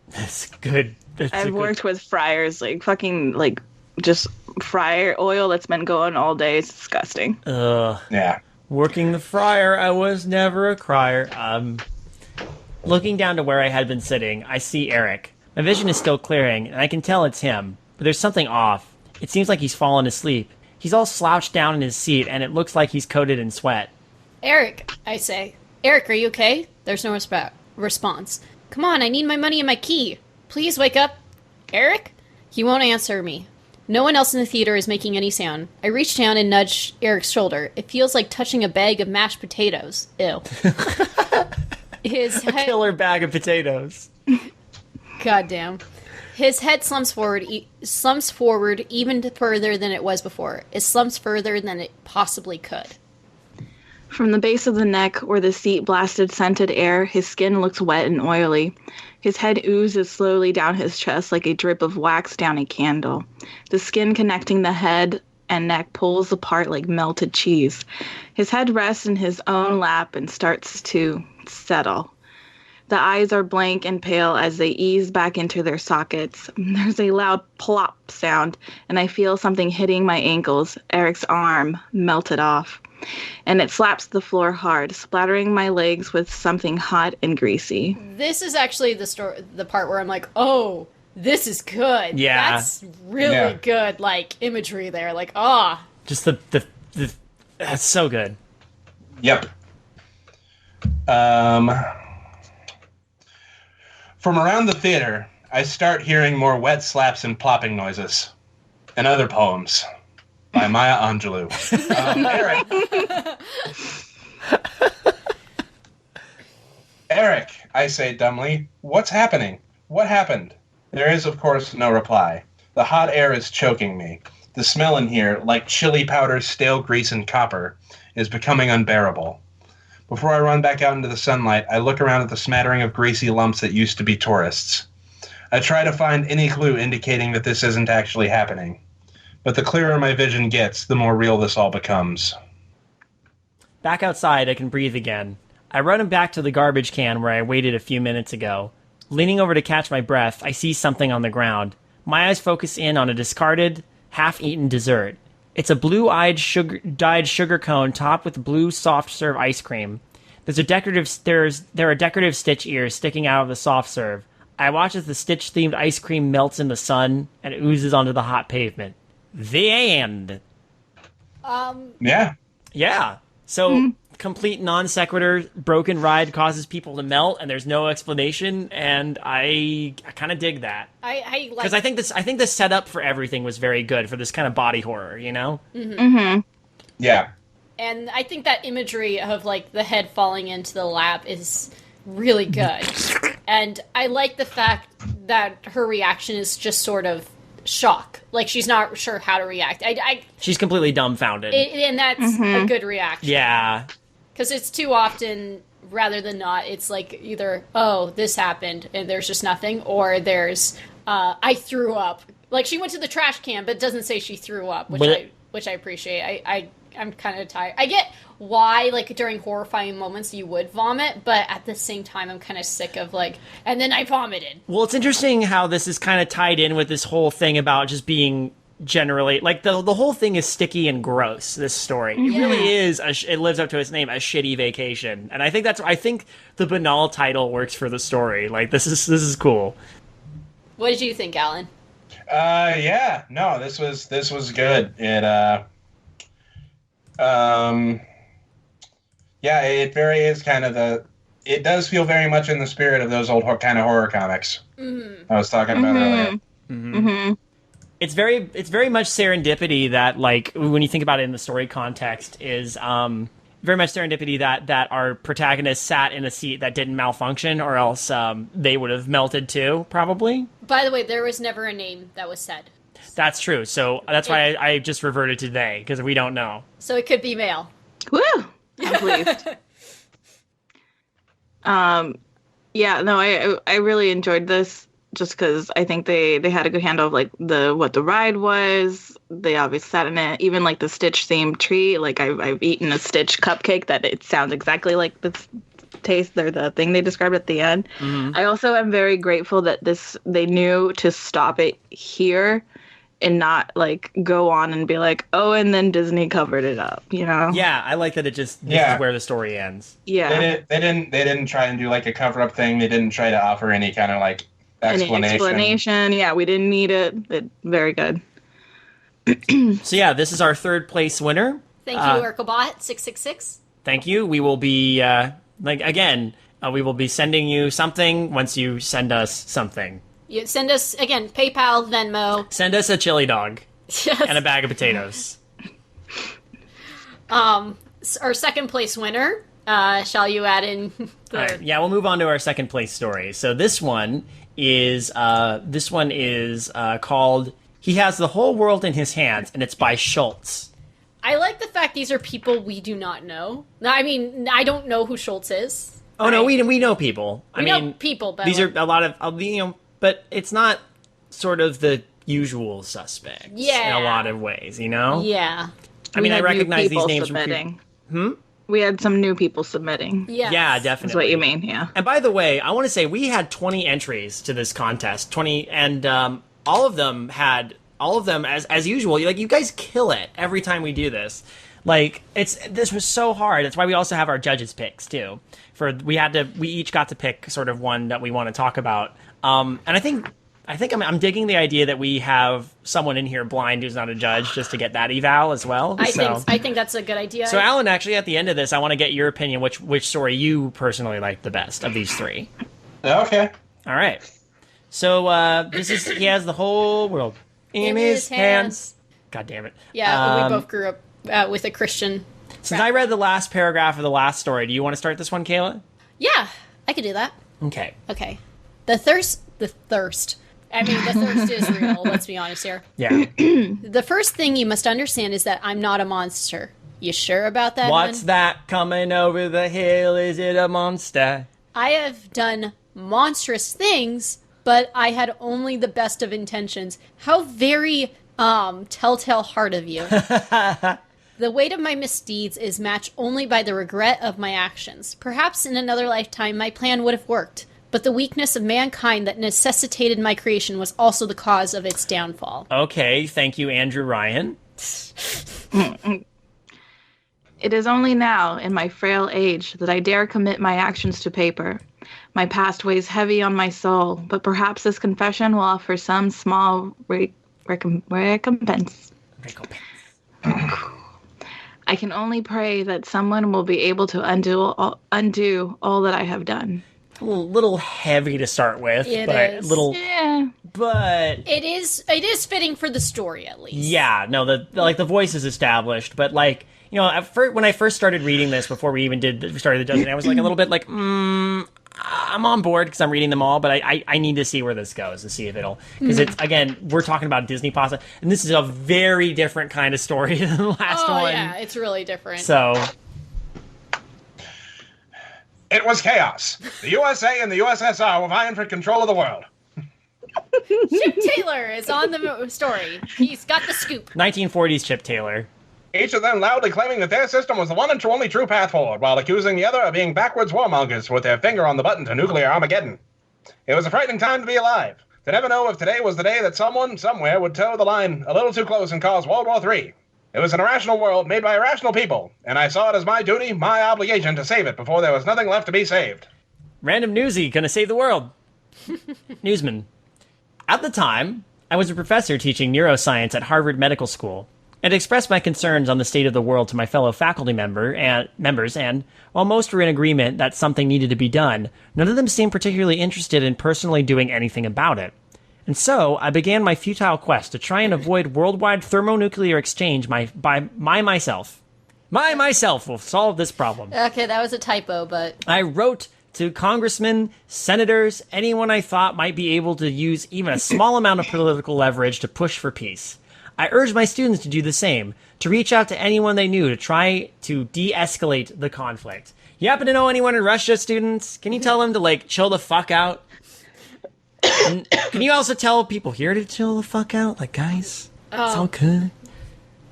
That's good. I've worked with fryers, just fryer oil that's been going all day. It's disgusting. Yeah. Working the fryer, I was never a crier. Looking down to where I had been sitting, I see Eric. My vision is still clearing, and I can tell it's him. But there's something off. It seems like he's fallen asleep. He's all slouched down in his seat, and it looks like he's coated in sweat. Eric, I say. Eric, are you okay? There's no response. Come on, I need my money and my key. Please wake up. Eric? He won't answer me. No one else in the theater is making any sound. I reach down and nudge Eric's shoulder. It feels like touching a bag of mashed potatoes. Ew. A killer bag of potatoes. Goddamn. His head slumps forward even further than it was before. It slumps further than it possibly could. From the base of the neck, where the seat blasted scented air, his skin looks wet and oily. His head oozes slowly down his chest like a drip of wax down a candle. The skin connecting the head and neck pulls apart like melted cheese. His head rests in his own lap and starts to settle. The eyes are blank and pale as they ease back into their sockets. There's a loud plop sound, and I feel something hitting my ankles. Eric's arm melted off, and it slaps the floor hard, splattering my legs with something hot and greasy. This is actually the part where I'm like, oh, this is good. Yeah. That's really good, like, imagery there. Like, ah. Just that's so good. Yep. From around the theater, I start hearing more wet slaps and plopping noises. And other poems by Maya Angelou. Eric, I say dumbly, what's happening? What happened? There is, of course, no reply. The hot air is choking me. The smell in here, like chili powder, stale grease, and copper, is becoming unbearable. Before I run back out into the sunlight, I look around at the smattering of greasy lumps that used to be tourists. I try to find any clue indicating that this isn't actually happening. But the clearer my vision gets, the more real this all becomes. Back outside, I can breathe again. I run back to the garbage can where I waited a few minutes ago. Leaning over to catch my breath, I see something on the ground. My eyes focus in on a discarded, half-eaten dessert. It's a blue-eyed dyed sugar cone topped with blue soft serve ice cream. There are decorative Stitch ears sticking out of the soft serve. I watch as the Stitch-themed ice cream melts in the sun and oozes onto the hot pavement. The end. Yeah. Yeah. So, complete non sequitur, broken ride causes people to melt, and there's no explanation, and I kind of dig that. I like, because I think the setup for everything was very good for this kind of body horror, you know? Yeah. And I think that imagery of, like, the head falling into the lap is really good. And I like the fact that her reaction is just sort of shock. Like, she's not sure how to react. She's completely dumbfounded. And that's a good reaction. Yeah. Because it's too often, rather than not, it's like either, oh, this happened, and there's just nothing, or there's, I threw up. Like, she went to the trash can, but doesn't say she threw up, which I appreciate. I'm kind of tired. I get why, like, during horrifying moments you would vomit, but at the same time I'm kind of sick of, like, and then I vomited. Well, it's interesting how this is kind of tied in with this whole thing about just being generally, like, the whole thing is sticky and gross, this story. It really is, it lives up to its name, A Shitty Vacation. And I think the banal title works for the story. Like, this is cool. What did you think, Alan? Yeah, no, this was good. Yeah, it very is kind of it does feel very much in the spirit of those old kind of horror comics I was talking about earlier. It's very much serendipity that, like, when you think about it in the story context, is very much serendipity that our protagonist sat in a seat that didn't malfunction, or else they would have melted too, probably. By the way, there was never a name that was said. That's true. So that's why I just reverted to they, because we don't know. So it could be male. Woo! I'm pleased. Yeah, no, I really enjoyed this just because I think they had a good handle of, like, what the ride was. They obviously sat in it. Even, like, the Stitch themed treat. Like, I've eaten a Stitch cupcake that it sounds exactly like the taste or the thing they described at the end. I also am very grateful that they knew to stop it here and not, like, go on and be like, oh, and then Disney covered it up, you know? Yeah, I like that this is where the story ends. Yeah. They didn't try and do, like, a cover-up thing. They didn't try to offer any kind of, like, explanation. Yeah, we didn't need it. Very good. So yeah, this is our third place winner. Thank you, Urkelbot666. Thank you. We will be, we will be sending you something once you send us something. You send us, again, PayPal, Venmo. Send us a chili dog. Yes. And a bag of potatoes. Our second place winner, shall you add in the... All right, yeah, we'll move on to our second place story. So this one is called He Has the Whole World in His Hands, and it's by Schultz. I like the fact these are people we do not know. I mean, I don't know who Schultz is. Oh, no, we know people. We know people, but these are a lot of, but it's not sort of the usual suspects in a lot of ways, Yeah. I mean, I recognize these names submitting. from... We had some new people submitting. Yes. Yeah, definitely. That's what you mean, yeah. And by the way, I want to say we had 20 entries to this contest, 20, and all of them, as usual, you guys kill it every time we do this. This was so hard. That's why we also have our judges' picks too. We each got to pick sort of one that we want to talk about. And I think I'm digging the idea that we have someone in here blind who's not a judge just to get that eval as well. I think that's a good idea. So, Alan, actually, at the end of this, I want to get your opinion. Which story you personally like the best of these three? Okay. All right. So he has the whole world in his hands. God damn it. Yeah, we both grew up with a Christian. Since I read the last paragraph of the last story, do you want to start this one, Kayla? Yeah, I could do that. Okay. The thirst. I mean, the thirst is real, let's be honest here. Yeah. The first thing you must understand is that I'm not a monster. You sure about that, What's hun? that coming over the hill? Is it a monster? I have done monstrous things, but I had only the best of intentions. How very, telltale heart of you. The weight of my misdeeds is matched only by the regret of my actions. Perhaps in another lifetime my plan would have worked. But the weakness of mankind that necessitated my creation was also the cause of its downfall. Okay, thank you, Andrew Ryan. It is only now, in my frail age, that I dare commit my actions to paper. My past weighs heavy on my soul, but perhaps this confession will offer some small recompense. I can only pray that someone will be able to undo all that I have done. A little heavy to start with, It is. But It is fitting for the story, at least. yeah, no, the voice is established, but when I first started reading this before we even started the judging, I was a little bit I'm on board because I'm reading them all, but I need to see where this goes to see if it'll, because it's, again, we're talking about DisneyPasta, and this is a very different kind of story than the last one. Oh yeah, it's really different. So. It was chaos. The USA and the USSR were vying for control of the world. Chip Taylor is on the story. He's got the scoop. 1940s Chip Taylor. Each of them loudly claiming that their system was the one and only true path forward, while accusing the other of being backwards warmongers with their finger on the button to nuclear Armageddon. It was a frightening time to be alive. To never know if today was the day that someone, somewhere, would toe the line a little too close and cause World War III. It was an irrational world made by irrational people, and I saw it as my duty, my obligation, to save it before there was nothing left to be saved. Random newsie, gonna save the world. Newsman. At the time, I was a professor teaching neuroscience at Harvard Medical School, and expressed my concerns on the state of the world to my fellow faculty members, and while most were in agreement that something needed to be done, none of them seemed particularly interested in personally doing anything about it. And so, I began my futile quest to try and avoid worldwide thermonuclear exchange myself. Myself will solve this problem. Okay, that was a typo, but... I wrote to congressmen, senators, anyone I thought might be able to use even a small amount of political leverage to push for peace. I urged my students to do the same, to reach out to anyone they knew to try to de-escalate the conflict. You happen to know anyone in Russia, students? Can you tell them to, chill the fuck out? And can you also tell people here to chill the fuck out? guys, it's all good.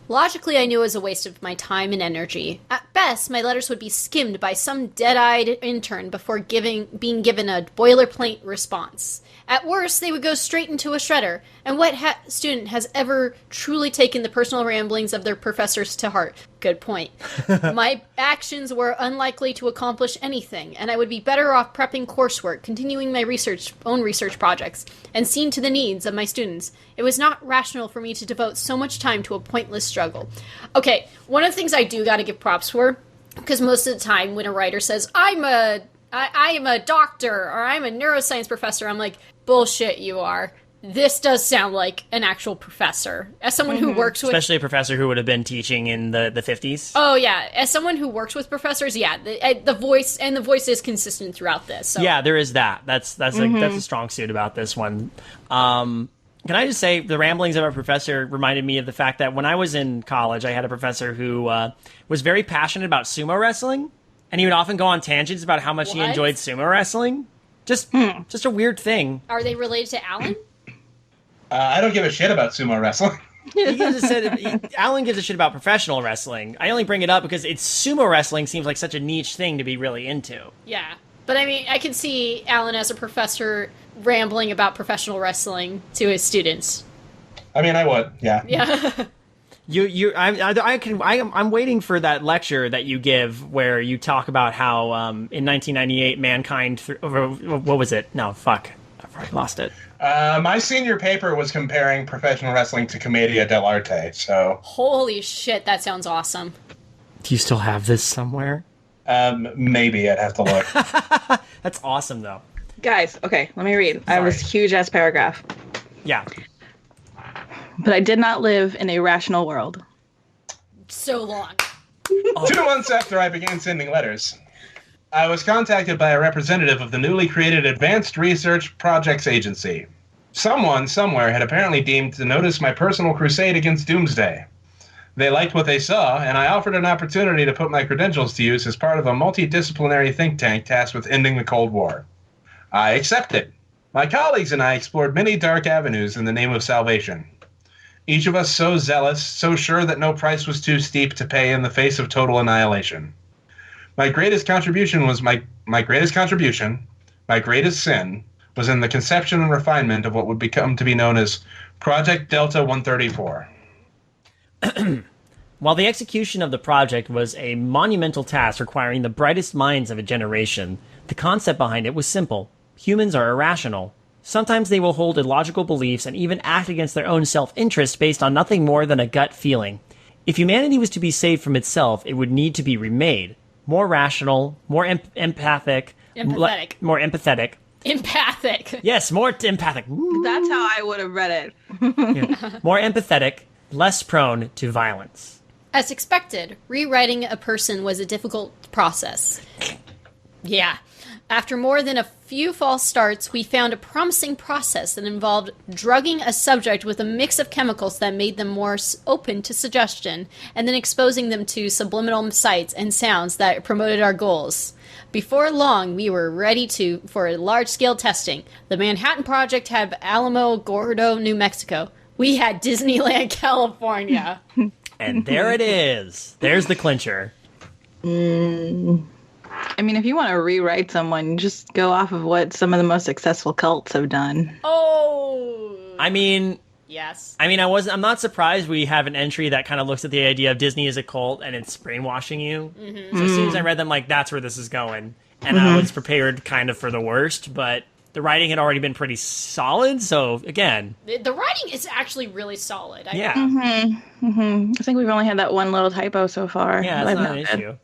Logically, I knew it was a waste of my time and energy. At best, my letters would be skimmed by some dead-eyed intern before being given a boilerplate response. At worst, they would go straight into a shredder. And what student has ever truly taken the personal ramblings of their professors to heart? Good point. My actions were unlikely to accomplish anything, and I would be better off prepping coursework, continuing my own research projects, and seeing to the needs of my students. It was not rational for me to devote so much time to a pointless struggle. Okay, one of the things I do gotta give props for, because most of the time when a writer says, I am a doctor, or I'm a neuroscience professor, I'm like, bullshit, you are. This does sound like an actual professor. As someone who works with... Especially a professor who would have been teaching in the 50s. Oh, yeah. As someone who works with professors, yeah, the voice is consistent throughout this. So. Yeah, there is that. That's a strong suit about this one. One Can I just say the ramblings of our professor reminded me of the fact that when I was in college, I had a professor who was very passionate about sumo wrestling, and he would often go on tangents about how much he What? enjoyed sumo wrestling. Just a weird thing. Are they related to Alan? I don't give a shit about sumo wrestling. Alan gives a shit about professional wrestling. I only bring it up because sumo wrestling seems like such a niche thing to be really into. Yeah. But I mean, I can see Alan as a professor rambling about professional wrestling to his students. I mean, I would, yeah. Yeah. I'm waiting for that lecture that you give where you talk about how in 1998 mankind what was it? No, fuck, I've lost it. My senior paper was comparing professional wrestling to Commedia dell'arte, so... Holy shit, that sounds awesome. Do you still have this somewhere? Maybe I'd have to look. That's awesome, though. Guys, okay, let me read. I have this huge-ass paragraph. Yeah. But I did not live in a rational world. So long. 2 months after I began sending letters, I was contacted by a representative of the newly created Advanced Research Projects Agency. Someone, somewhere, had apparently deemed to notice my personal crusade against doomsday. They liked what they saw, and I offered an opportunity to put my credentials to use as part of a multidisciplinary think tank tasked with ending the Cold War. I accepted. My colleagues and I explored many dark avenues in the name of salvation. Each of us so zealous, so sure that no price was too steep to pay in the face of total annihilation. My greatest contribution, my greatest sin, was in the conception and refinement of what would become to be known as Project Delta 134. While the execution of the project was a monumental task requiring the brightest minds of a generation, the concept behind it was simple. Humans are irrational. Sometimes they will hold illogical beliefs and even act against their own self-interest based on nothing more than a gut feeling. If humanity was to be saved from itself, it would need to be remade. More rational, more empathic. More empathetic. Empathic. Yes, more empathic. That's how I would have read it. Yeah. More empathetic, less prone to violence. As expected, rewriting a person was a difficult process. Yeah. After more than a few false starts, we found a promising process that involved drugging a subject with a mix of chemicals that made them more open to suggestion, and then exposing them to subliminal sights and sounds that promoted our goals. Before long, we were ready for large-scale testing. The Manhattan Project had Alamo Gordo, New Mexico. We had Disneyland, California. And there it is. There's the clincher. I mean, if you want to rewrite someone, just go off of what some of the most successful cults have done. Oh. I mean, yes. I'm not surprised we have an entry that kind of looks at the idea of Disney as a cult and it's brainwashing you. Mm-hmm. So as soon as I read them, like, that's where this is going. And I was prepared kind of for the worst, but the writing had already been pretty solid. So again, the writing is actually really solid. Yeah. I think we've only had that one little typo so far. Yeah, that's not an issue.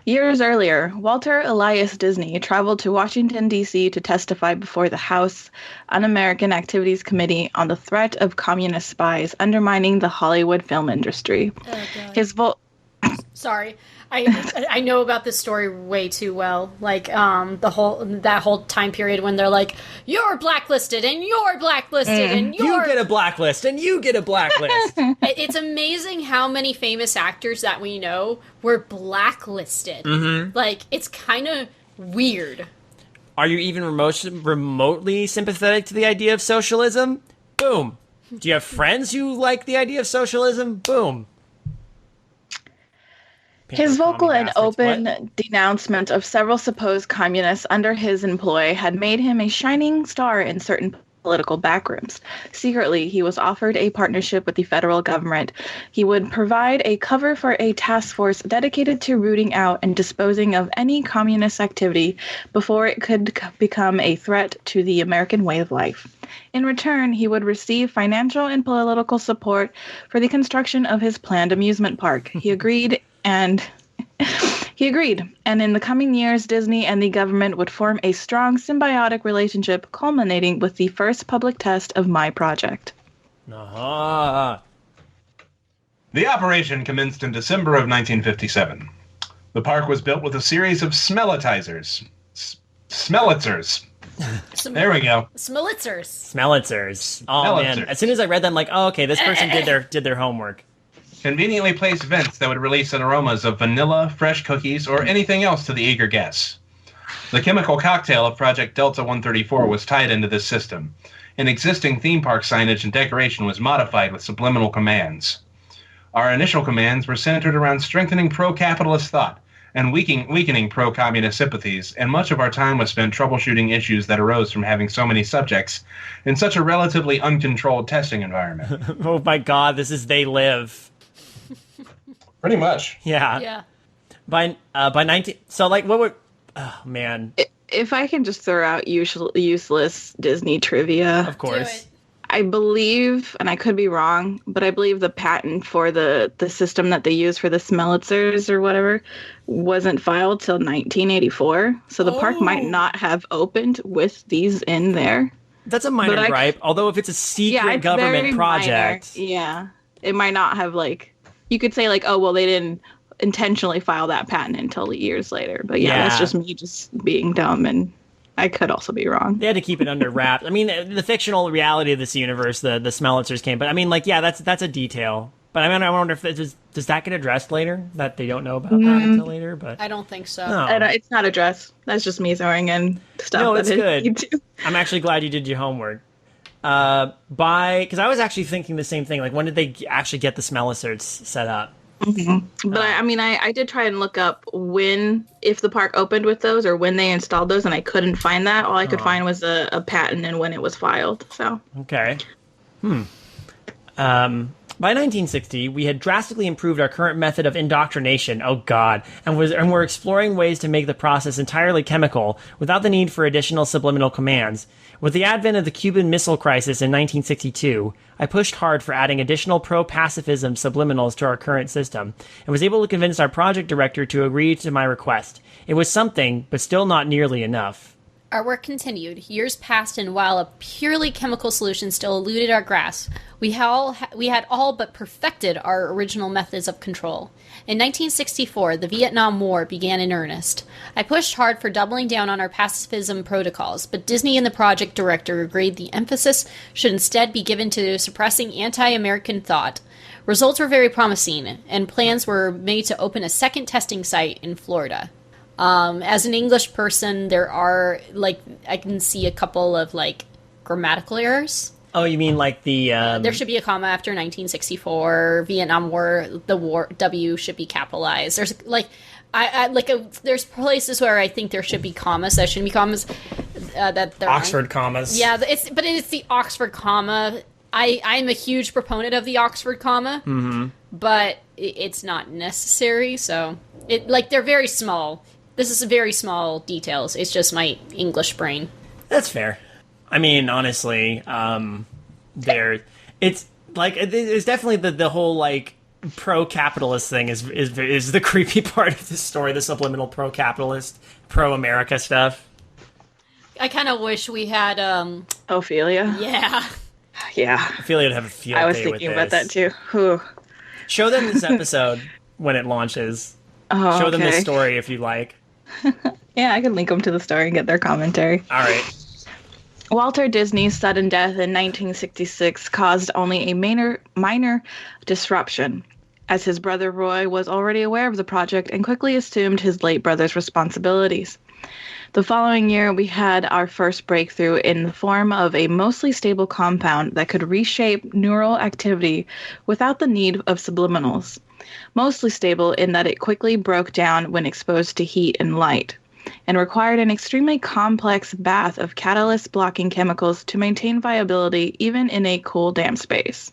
Years earlier, Walter Elias Disney traveled to Washington, D.C. to testify before the House Un-American Activities Committee on the threat of communist spies undermining the Hollywood film industry. Oh, God. Sorry. I know about this story way too well. Like that whole time period when they're like, you're blacklisted and you're blacklisted and you get a blacklist and you get a blacklist. It's amazing how many famous actors that we know were blacklisted. Mm-hmm. Like, it's kind of weird. Are you even remotely sympathetic to the idea of socialism? Boom. Do you have friends who like the idea of socialism? Boom. His vocal and open denouncement of several supposed communists under his employ had made him a shining star in certain political backrooms. Secretly, he was offered a partnership with the federal government. He would provide a cover for a task force dedicated to rooting out and disposing of any communist activity before it could become a threat to the American way of life. In return, he would receive financial and political support for the construction of his planned amusement park. He agreed, and in the coming years, Disney and the government would form a strong symbiotic relationship, culminating with the first public test of my project. Uh-huh. The operation commenced in December of 1957. The park was built with a series of smellitzers, There we go. Smelitzers. Smellitzers. Oh man! Smellitzers. As soon as I read them, like, oh, okay, this person did their homework. Conveniently placed vents that would release an aromas of vanilla, fresh cookies, or anything else to the eager guests. The chemical cocktail of Project Delta 134 was tied into this system, and existing theme park signage and decoration was modified with subliminal commands. Our initial commands were centered around strengthening pro-capitalist thought and weakening pro-communist sympathies, and much of our time was spent troubleshooting issues that arose from having so many subjects in such a relatively uncontrolled testing environment. Oh my God, this is They Live. Pretty much. Yeah. Yeah. By 19. So like, what would? Oh man. If I can just throw out useless Disney trivia. Of course. Do it. I believe, and I could be wrong, but I believe the patent for the system that they use for the Smellitzers or whatever wasn't filed till 1984. So the park might not have opened with these in there. That's a minor gripe. Although if it's a secret it's government very project, minor. Yeah, it might not have you could say oh well, they didn't intentionally file that patent until years later. But yeah, that's just me just being dumb, and I could also be wrong. they had to keep it under wraps. I mean, the fictional reality of this universe, the Smellitzers came, but I mean, that's a detail. But I mean, I wonder if does that get addressed later? That they don't know about that until later. But I don't think so. no. It's not addressed. That's just me throwing in stuff. No, it's that good. need to. I'm actually glad you did your homework. Because I was actually thinking the same thing. Like, when did they actually get the Smellitzers set up? But I did try and look up if the park opened with those or when they installed those, and I couldn't find that. All I could find was a patent and when it was filed. So Okay. By 1960, we had drastically improved our current method of indoctrination. Oh God! And we're exploring ways to make the process entirely chemical without the need for additional subliminal commands. With the advent of the Cuban Missile Crisis in 1962, I pushed hard for adding additional pro-pacifism subliminals to our current system, and was able to convince our project director to agree to my request. It was something, but still not nearly enough. Our work continued. Years passed, and while a purely chemical solution still eluded our grasp, we had all but perfected our original methods of control. In 1964, the Vietnam War began in earnest. I pushed hard for doubling down on our pacifism protocols, but Disney and the project director agreed the emphasis should instead be given to suppressing anti-American thought. Results were very promising, and plans were made to open a second testing site in Florida. As an English person, there are, I can see a couple of, grammatical errors. Oh, you mean like the... There should be a comma after 1964. Vietnam War, the war, W should be capitalized. There's, there's places where I think there should be commas. There shouldn't be commas. That there Oxford aren't. commas. Yeah, it's the Oxford comma. I'm a huge proponent of the Oxford comma, but it's not necessary, so... they're very small. This is very small details. It's just my English brain. That's fair. I mean, honestly, it's definitely the whole pro-capitalist thing is the creepy part of the story. The subliminal pro-capitalist, pro-America stuff. I kind of wish we had Ophelia. Yeah. Yeah. I feel like I'd have a field day I was with thinking this. about that too. Whew. Show them this episode when it launches. Oh, Show them this okay. story if you like. Yeah, I can link them to the story and get their commentary. All right. Walter Disney's sudden death in 1966 caused only a minor disruption, as his brother Roy was already aware of the project and quickly assumed his late brother's responsibilities. The following year, we had our first breakthrough in the form of a mostly stable compound that could reshape neural activity without the need of subliminals. Mostly stable in that it quickly broke down when exposed to heat and light, and required an extremely complex bath of catalyst-blocking chemicals to maintain viability even in a cool, damp space.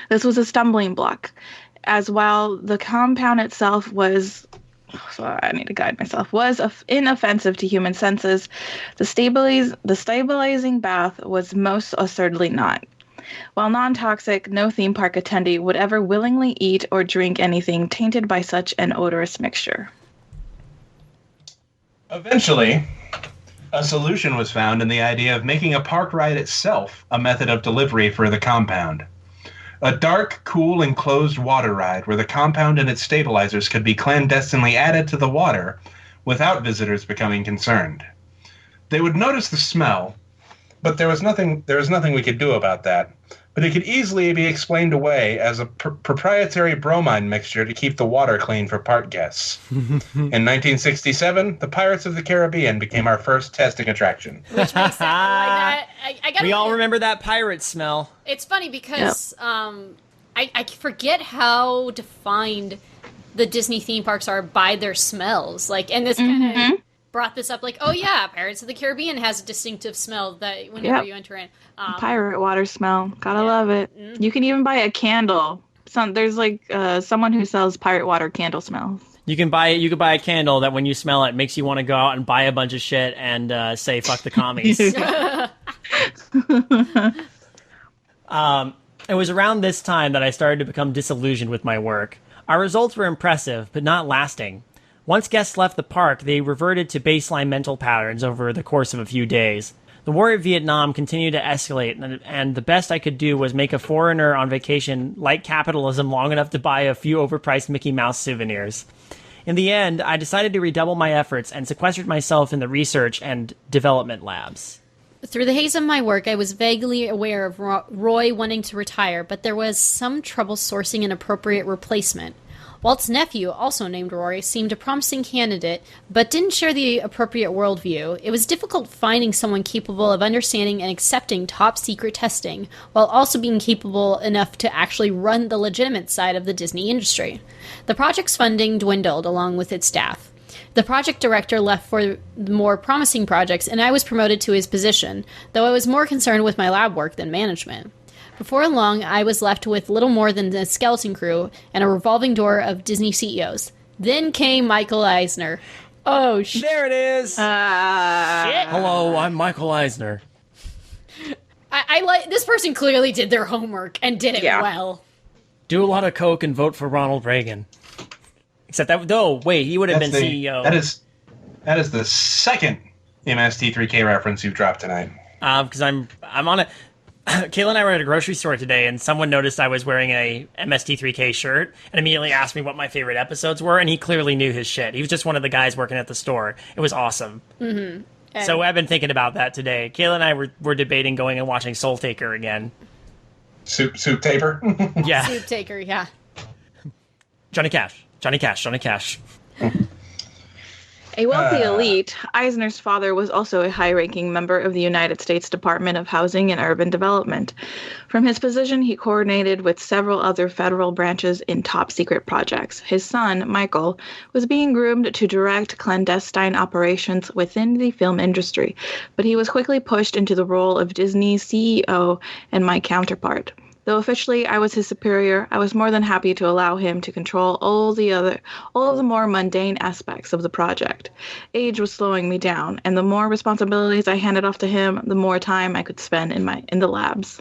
This was a stumbling block, as while the compound itself was inoffensive to human senses, the stabilizing bath was most assuredly not. While non-toxic, no theme park attendee would ever willingly eat or drink anything tainted by such an odorous mixture. Eventually, a solution was found in the idea of making a park ride itself a method of delivery for the compound. A dark, cool, enclosed water ride where the compound and its stabilizers could be clandestinely added to the water without visitors becoming concerned. They would notice the smell, but there was nothing we could do about that. But it could easily be explained away as a proprietary bromine mixture to keep the water clean for park guests. In 1967, the Pirates of the Caribbean became our first testing attraction. Which makes sense. I gotta We all remember that pirate smell. It's funny because I forget how defined the Disney theme parks are by their smells. Like, and this kind of brought this up. Like, oh yeah, Pirates of the Caribbean has a distinctive smell that whenever you enter in. Pirate water smell. Gotta love it. You can even buy a candle. There's like someone who sells pirate water candle smells. You can buy a candle that when you smell it makes you want to go out and buy a bunch of shit and say fuck the commies. It was around this time that I started to become disillusioned with my work. Our results were impressive, but not lasting. Once guests left the park, they reverted to baseline mental patterns over the course of a few days. The war in Vietnam continued to escalate, and the best I could do was make a foreigner on vacation like capitalism long enough to buy a few overpriced Mickey Mouse souvenirs. In the end, I decided to redouble my efforts and sequestered myself in the research and development labs. Through the haze of my work, I was vaguely aware of Roy wanting to retire, but there was some trouble sourcing an appropriate replacement. Walt's nephew, also named Rory, seemed a promising candidate, but didn't share the appropriate worldview. It was difficult finding someone capable of understanding and accepting top-secret testing, while also being capable enough to actually run the legitimate side of the Disney industry. The project's funding dwindled along with its staff. The project director left for the more promising projects, and I was promoted to his position, though I was more concerned with my lab work than management. Before long, I was left with little more than the skeleton crew and a revolving door of Disney CEOs. Then came Michael Eisner. Oh, shit. There it is! Shit. Hello, I'm Michael Eisner. I like this person clearly did their homework and did it well. Do a lot of coke and vote for Ronald Reagan. Except that, no, wait, he would have been CEO. That is the second MST3K reference you've dropped tonight. Because I'm on it. Kayla and I were at a grocery store today, and someone noticed I was wearing a MST3K shirt and immediately asked me what my favorite episodes were, and he clearly knew his shit. He was just one of the guys working at the store. It was awesome. Mm-hmm. So I've been thinking about that today. Kayla and I were debating going and watching Soul Taker again. Soup Taper? Yeah. Soup Taker, yeah. Johnny Cash. A wealthy elite, Eisner's father was also a high-ranking member of the United States Department of Housing and Urban Development. From his position, he coordinated with several other federal branches in top-secret projects. His son, Michael, was being groomed to direct clandestine operations within the film industry, but he was quickly pushed into the role of Disney's CEO and my counterpart. Though officially I was his superior, I was more than happy to allow him to control all of the more mundane aspects of the project. Age was slowing me down, and the more responsibilities I handed off to him, the more time I could spend in the labs.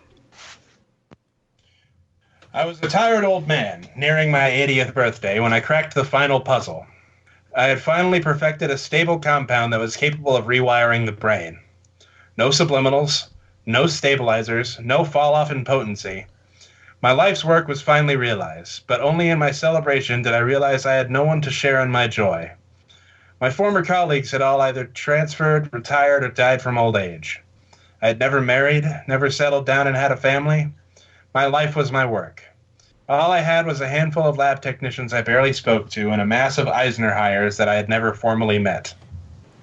I was a tired old man, nearing my 80th birthday, when I cracked the final puzzle. I had finally perfected a stable compound that was capable of rewiring the brain. No subliminals, no stabilizers, no fall-off in potency. My life's work was finally realized, but only in my celebration did I realize I had no one to share in my joy. My former colleagues had all either transferred, retired, or died from old age. I had never married, never settled down and had a family. My life was my work. All I had was a handful of lab technicians I barely spoke to and a mass of Eisner hires that I had never formally met.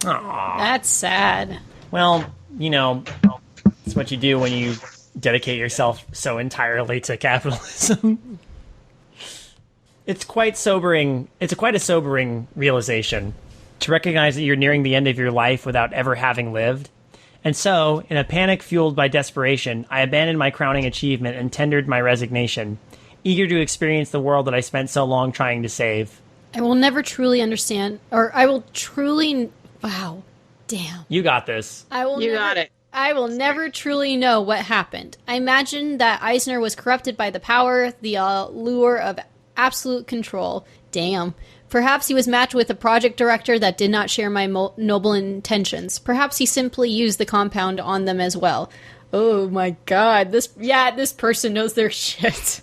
Aww. That's sad. Well, it's what you do when you dedicate yourself so entirely to capitalism. It's quite sobering. It's quite a sobering realization to recognize that you're nearing the end of your life without ever having lived. And so, in a panic fueled by desperation, I abandoned my crowning achievement and tendered my resignation, eager to experience the world that I spent so long trying to save. I will never truly understand, or I will truly... Wow. Damn. You got this. Got it. I will never truly know what happened. I imagine that Eisner was corrupted by the power, the allure of absolute control. Damn. Perhaps he was matched with a project director that did not share my noble intentions. Perhaps he simply used the compound on them as well. Oh my god. This person knows their shit.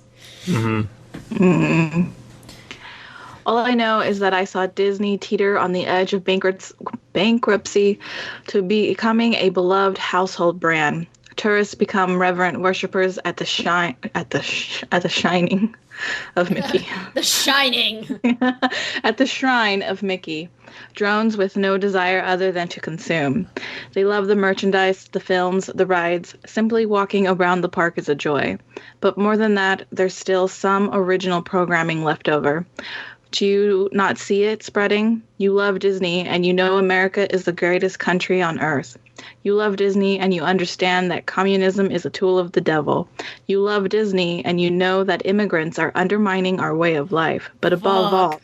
All I know is that I saw Disney teeter on the edge of bankruptcy to becoming a beloved household brand. Tourists become reverent worshippers at the shining of Mickey. The Shining. At the shrine of Mickey. Drones with no desire other than to consume. They love the merchandise, the films, the rides. Simply walking around the park is a joy. But more than that, there's still some original programming left over. Do you not see it spreading? You love Disney, and you know America is the greatest country on earth. You love Disney, and you understand that communism is a tool of the devil. You love Disney, and you know that immigrants are undermining our way of life. But above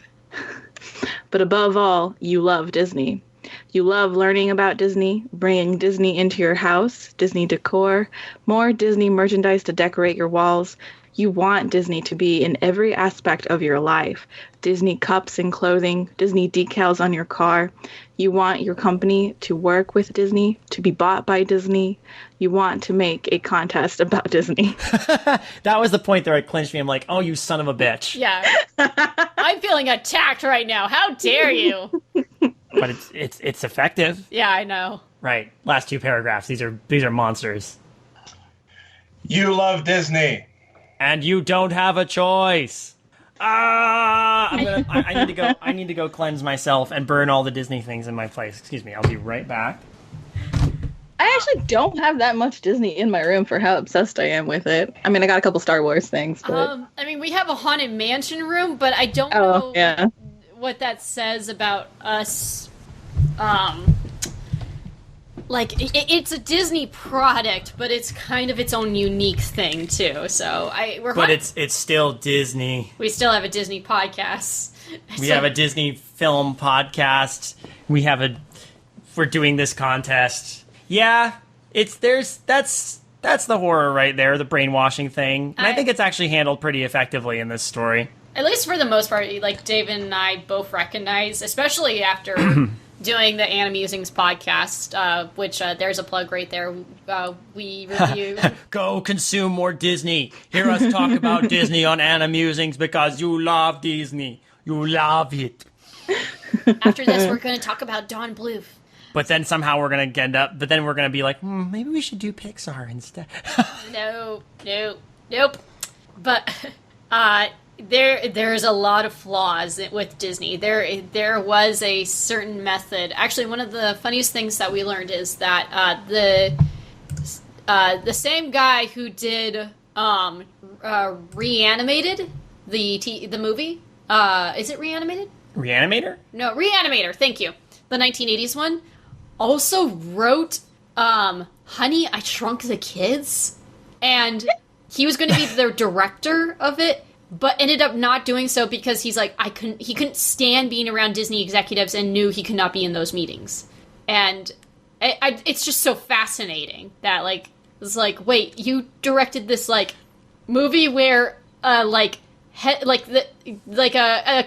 all, you love Disney. You love learning about Disney, bringing Disney into your house, Disney decor, more Disney merchandise to decorate your walls. You want Disney to be in every aspect of your life. Disney cups and clothing, Disney decals on your car. You want your company to work with Disney, to be bought by Disney. You want to make a contest about Disney. That was the point there. It clinched me. I'm like, oh, you son of a bitch. Yeah. I'm feeling attacked right now. How dare you? But it's effective. Yeah, I know. Right. Last two paragraphs. These are monsters. You love Disney. And you don't have a choice. I need to go. I need to go cleanse myself and burn all the Disney things in my place. Excuse me. I'll be right back. I actually don't have that much Disney in my room for how obsessed I am with it. I mean, I got a couple Star Wars things, but... I mean, we have a Haunted Mansion room, but I don't know yeah. what that says about us. Like, it's a Disney product, but it's kind of its own unique thing, too. So, it's still Disney. We still have a Disney podcast. We have a Disney film podcast. We're doing this contest. Yeah, that's the horror right there, the brainwashing thing. And I think it's actually handled pretty effectively in this story. At least for the most part, like David and I both recognize, especially after doing the Animusings podcast, which there's a plug right there. We review. Go consume more Disney. Hear us talk about Disney on Animusings because you love Disney. You love it. After this, we're going to talk about Don Bluth. But then somehow we're going to end up, but then we're going to be like, maybe we should do Pixar instead. Nope. But there's a lot of flaws with Disney. There was a certain method. Actually, one of the funniest things that we learned is that the same guy who did Reanimated, the movie, is it Reanimated? Reanimator? No, Reanimator. Thank you. The 1980s one. Also wrote Honey, I Shrunk the Kids, and he was going to be the director of it, but ended up not doing so because he's like, he couldn't stand being around Disney executives and knew he could not be in those meetings. And it's just so fascinating that, like, it's like, wait, you directed this, like, movie where, a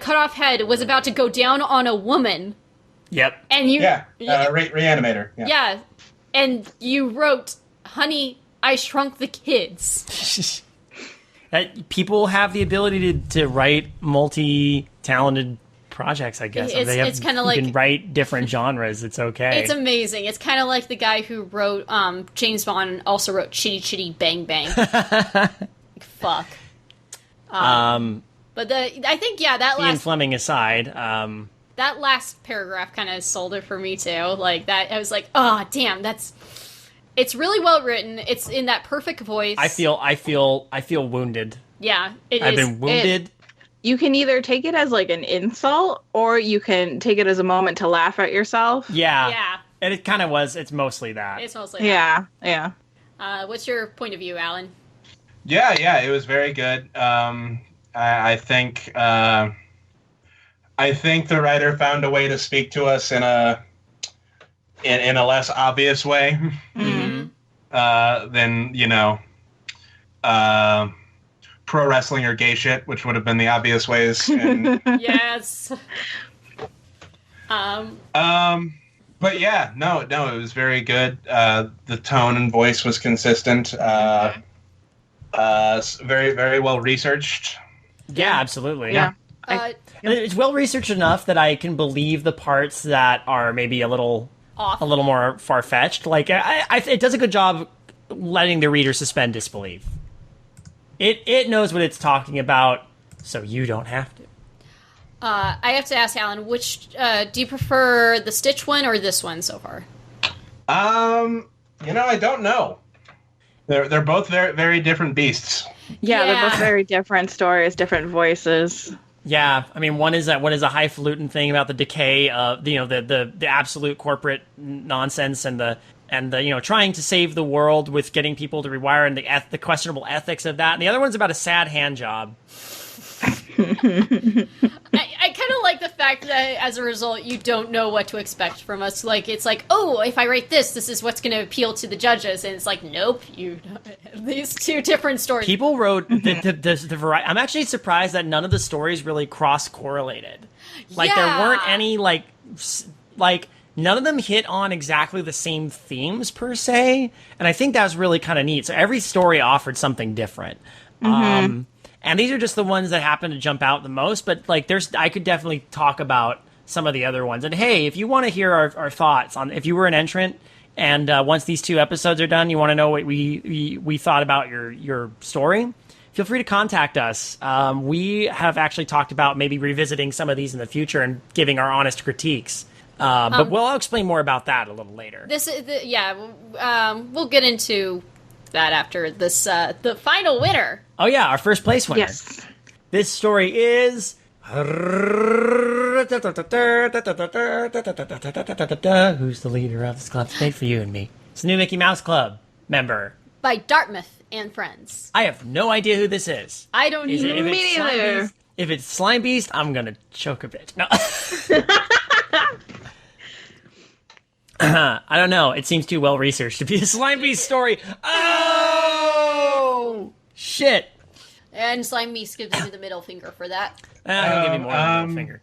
cut off head was about to go down on a woman. Yep. And you... Reanimator. Yeah. And you wrote, Honey, I Shrunk the Kids. People have the ability to write multi-talented projects, I guess. It's kind of like... You can write different genres. It's okay. It's amazing. It's kind of like the guy who wrote James Bond also wrote Chitty Chitty Bang Bang. Fuck. But I think, that Ian Fleming aside... that last paragraph kind of sold it for me too. Like that, I was like, "Oh, damn, it's really well written. It's in that perfect voice." I feel wounded. Yeah, I've been wounded. You can either take it as like an insult, or you can take it as a moment to laugh at yourself. Yeah. And it kind of was. It's mostly that. It's mostly that. Yeah. What's your point of view, Alan? Yeah, it was very good. I think the writer found a way to speak to us in a less obvious way than pro wrestling or gay shit, which would have been the obvious ways. And, yes. But yeah, no, it was very good. The tone and voice was consistent. Very, very well researched. Yeah, absolutely. Yeah. And it's well researched enough that I can believe the parts that are maybe a little Off. a little more far fetched. Like it does a good job letting the reader suspend disbelief. It knows what it's talking about, so you don't have to. I have to ask Alan, which do you prefer, the Stitch one or this one so far? I don't know. They're both very, very different beasts. Yeah, they're both very different stories, different voices. Yeah, I mean, one is a highfalutin thing about the decay of the absolute corporate nonsense and the trying to save the world with getting people to rewire and the questionable ethics of that. And the other one's about a sad hand job. I kind of like the fact that as a result, you don't know what to expect from us. Like, it's like, oh, if I write this is what's going to appeal to the judges. And it's like, nope, these two different stories. People wrote the variety. I'm actually surprised that none of the stories really cross-correlated. Like, there weren't any, like, none of them hit on exactly the same themes, per se. And I think that was really kind of neat. So every story offered something different. Mm-hmm. And these are just the ones that happen to jump out the most. But, like, I could definitely talk about some of the other ones. And, hey, if you want to hear our thoughts on, if you were an entrant and once these 2 episodes are done, you want to know what we thought about your story, feel free to contact us. We have actually talked about maybe revisiting some of these in the future and giving our honest critiques. But I'll explain more about that a little later. We'll get into that after this. The final winner. Oh yeah, our first place winner. Yes. This story is Who's the leader of this club? It's made for you and me. It's the new Mickey Mouse Club member. By Dartmouth and Friends. I have no idea who this is. I don't either. Me neither. If it's Slime Beast, I'm gonna choke a bit. No. I don't know. It seems too well researched to be a Slime Beast story. Oh shit! And Slime Beast gives you the middle finger for that. I'll give you more than a middle finger.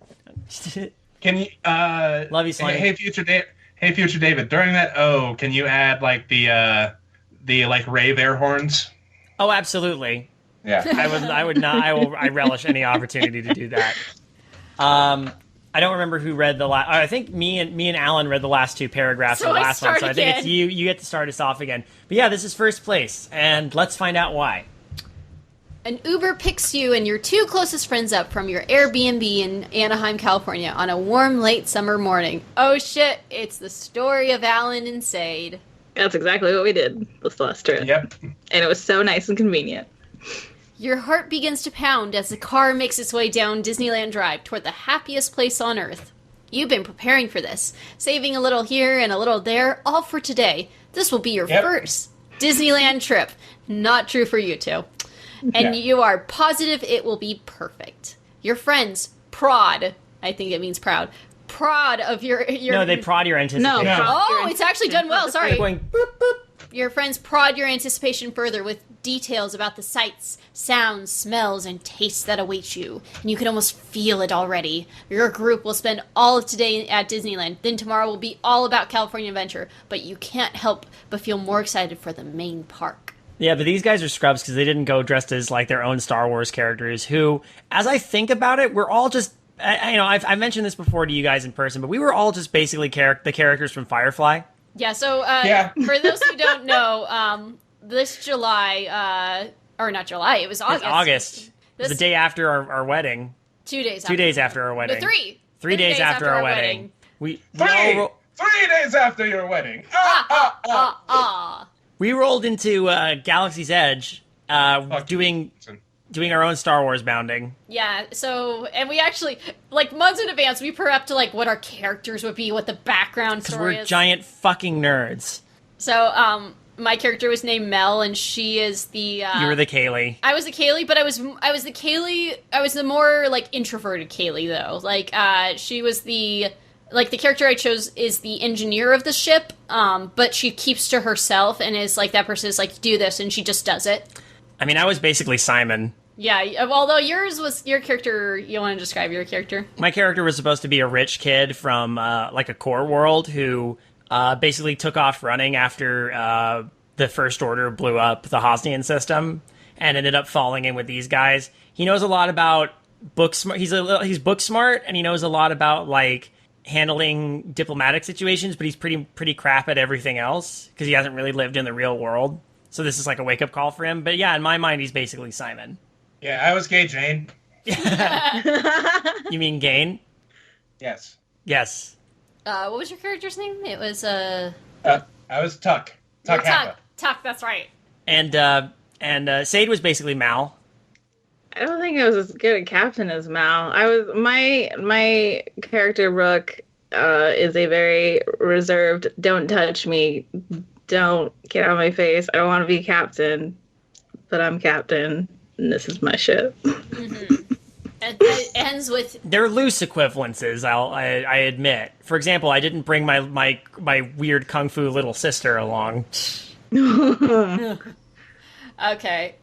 Can you? Love you, Slime. Hey, future David. During that, can you add like the like rave air horns? Oh, absolutely. Yeah. I would not. I relish any opportunity to do that. I don't remember who read the last. I think me and Alan read the last 2 paragraphs of the last one. So I think it's you. You get to start us off again. But yeah, this is first place, and let's find out why. An Uber picks you and your 2 closest friends up from your Airbnb in Anaheim, California, on a warm, late summer morning. Oh shit! It's the story of Kaela and Seid. That's exactly what we did this last trip. Yep. And it was so nice and convenient. Your heart begins to pound as the car makes its way down Disneyland Drive toward the happiest place on Earth. You've been preparing for this, saving a little here and a little there, all for today. This will be your first Disneyland trip. Not true for you two. And you are positive it will be perfect. Your friends prod, I think it means proud of your No, they prod your anticipation. No. Oh, it's actually done well, sorry. They're going boop, boop. Your friends prod your anticipation further with details about the sights, sounds, smells, and tastes that await you. And you can almost feel it already. Your group will spend all of today at Disneyland. Then tomorrow will be all about California Adventure. But you can't help but feel more excited for the main park. Yeah, but these guys are scrubs because they didn't go dressed as like their own Star Wars characters who, as I think about it, we're all just, I've mentioned this before to you guys in person, but we were all just basically the characters from Firefly. Yeah, so for those who don't know, this July, or not July, it was August. It's August. It's the day after our wedding. 2 days after. 2 days after our wedding. No, 3. 3 days after our wedding. We 3 days after your wedding. We rolled into Galaxy's Edge, doing our own Star Wars bounding. Yeah, so, and we actually, like, months in advance, we prep to, like, what our characters would be, what the background story is. Because we're giant fucking nerds. So, my character was named Mel, and she is the, You were the Kaylee. I was the Kaylee, but I was the Kaylee, I was the more, like, introverted Kaylee, though. Like, she was the character I chose is the engineer of the ship, but she keeps to herself and is, like, that person is, like, do this, and she just does it. I mean, I was basically Simon. Yeah, although yours was your character. You want to describe your character? My character was supposed to be a rich kid from like a core world who basically took off running after the First Order blew up the Hosnian system and ended up falling in with these guys. He knows a lot about book smart. He's book smart, and he knows a lot about like handling diplomatic situations, but he's pretty crap at everything else because he hasn't really lived in the real world. So this is like a wake up call for him. But yeah, in my mind, he's basically Simon. Yeah, I was gay, Jane. You mean Gain? Yes. Yes. What was your character's name? It was I was Tuck. Tuck Happa. Tuck, that's right. And Seid was basically Mal. I don't think I was as good a captain as Mal. I was my character Rook is a very reserved, don't touch me, don't get out of my face. I don't want to be captain, but I'm captain, and this is my ship. Mm-hmm. And it ends with They're loose equivalences. I admit. For example, I didn't bring my weird kung fu little sister along. okay.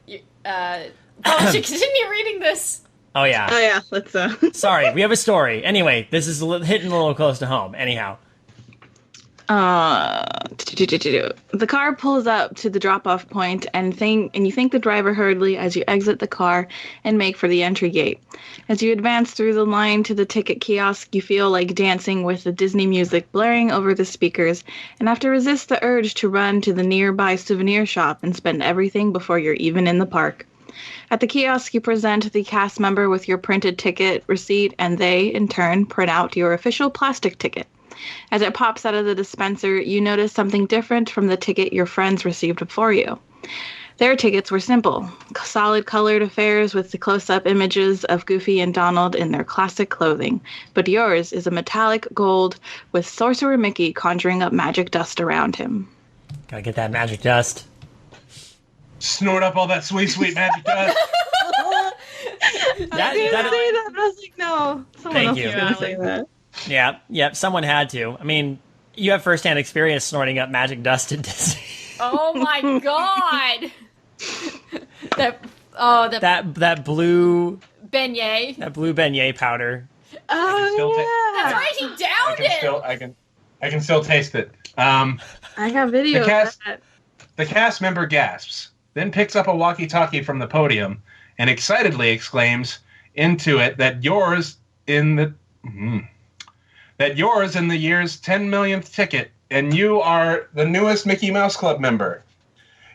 Paul, should continue reading this. Oh yeah. Oh yeah, let's Sorry, we have a story. Anyway, this is hitting a little close to home. Anyhow. The car pulls up to the drop-off point, and you thank the driver hurriedly as you exit the car and make for the entry gate. As you advance through the line to the ticket kiosk, you feel like dancing with the Disney music blaring over the speakers, and have to resist the urge to run to the nearby souvenir shop and spend everything before you're even in the park. At the kiosk, you present the cast member with your printed ticket receipt, and they, in turn, print out your official plastic ticket. As it pops out of the dispenser, you notice something different from the ticket your friends received before you. Their tickets were simple, solid colored affairs with the close-up images of Goofy and Donald in their classic clothing, but yours is a metallic gold with Sorcerer Mickey conjuring up magic dust around him. Gotta get that magic dust. Snort up all that sweet magic dust. I was going to say that, but I was like, no. Someone else is going to say that. Yeah, someone had to. I mean, you have firsthand experience snorting up magic dust at Disney. Oh my god! that blue beignet. That blue beignet powder. Oh yeah. That's right, he downed it. I can still taste it. I got video of that. The cast member gasps, then picks up a walkie-talkie from the podium and excitedly exclaims into it that yours in the year's 10 millionth ticket, and you are the newest Mickey Mouse Club member,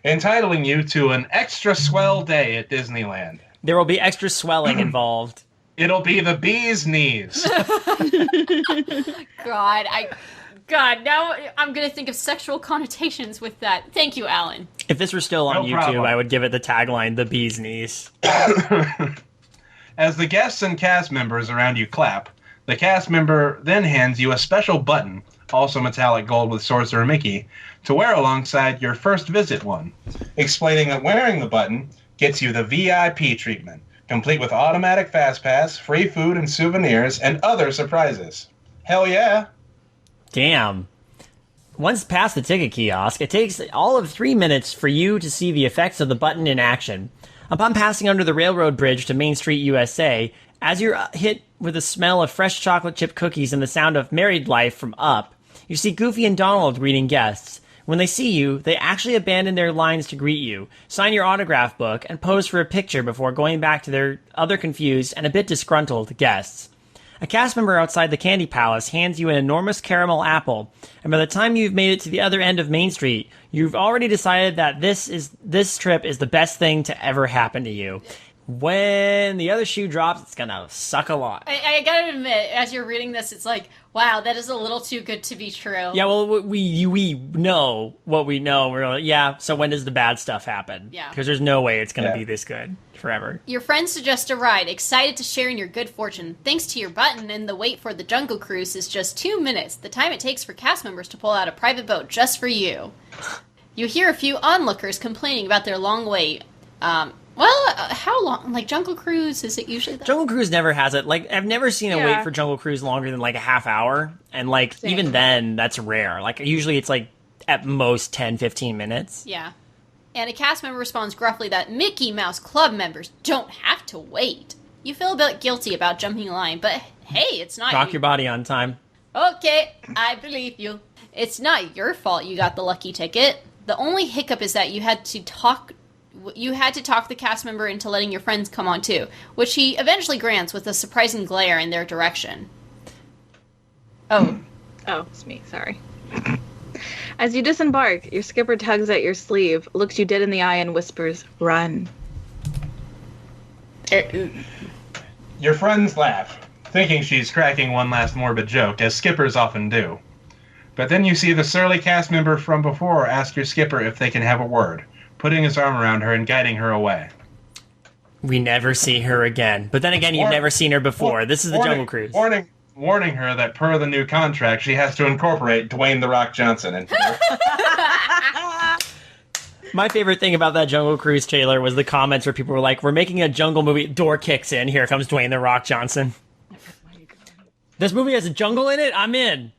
entitling you to an extra swell day at Disneyland. There will be extra swelling involved. It'll be the bee's knees. God, now I'm going to think of sexual connotations with that. Thank you, Alan. If this were still on No YouTube, problem. I would give it the tagline, the bee's knees. As the guests and cast members around you clap, the cast member then hands you a special button, also metallic gold with Sorcerer Mickey, to wear alongside your first visit one, explaining that wearing the button gets you the VIP treatment, complete with automatic fast pass, free food and souvenirs, and other surprises. Hell yeah! Damn. Once past the ticket kiosk, it takes all of 3 minutes for you to see the effects of the button in action. Upon passing under the railroad bridge to Main Street, USA, as you're hit with the smell of fresh chocolate chip cookies and the sound of Married Life from Up, you see Goofy and Donald greeting guests. When they see you, they actually abandon their lines to greet you, sign your autograph book, and pose for a picture before going back to their other confused and a bit disgruntled guests. A cast member outside the Candy Palace hands you an enormous caramel apple, and by the time you've made it to the other end of Main Street, you've already decided that this trip is the best thing to ever happen to you. When the other shoe drops, it's gonna suck a lot. I gotta admit, as you're reading this, it's like, wow, that is a little too good to be true. Yeah, well, we know what we know. We're like, yeah, so when does the bad stuff happen? Yeah. Because there's no way it's gonna be this good forever. Your friends suggest a ride, excited to share in your good fortune. Thanks to your button, and the wait for the Jungle Cruise is just 2 minutes, the time it takes for cast members to pull out a private boat just for you. You hear a few onlookers complaining about their long wait. How long? Like, Jungle Cruise, is it usually that? Jungle Cruise never has it. Like, I've never seen a Yeah. wait for Jungle Cruise longer than, like, a half hour. And, like, Same. even then, that's rare. Like, usually it's, like, at most 10, 15 minutes. Yeah. And a cast member responds gruffly that Mickey Mouse Club members don't have to wait. You feel a bit guilty about jumping the line, but hey, it's not Dock your body on time. Okay, I believe you. It's not your fault you got the lucky ticket. The only hiccup is that you had to talk you had to talk the cast member into letting your friends come on too, which he eventually grants with a surprising glare in their direction. Oh. Oh, it's me. Sorry. As you disembark, your skipper tugs at your sleeve, looks you dead in the eye, and whispers, "Run." Your friends laugh, thinking she's cracking one last morbid joke, as skippers often do. But then you see the surly cast member from before ask your skipper if they can have a word, putting his arm around her and guiding her away. We never see her again. But then again, you've never seen her before. This is the Jungle Cruise. Warning her that per the new contract, she has to incorporate Dwayne "The Rock" Johnson into her. My favorite thing about that Jungle Cruise trailer was the comments where people were like, we're making a jungle movie, door kicks in, here comes Dwayne "The Rock" Johnson. This movie has a jungle in it? I'm in.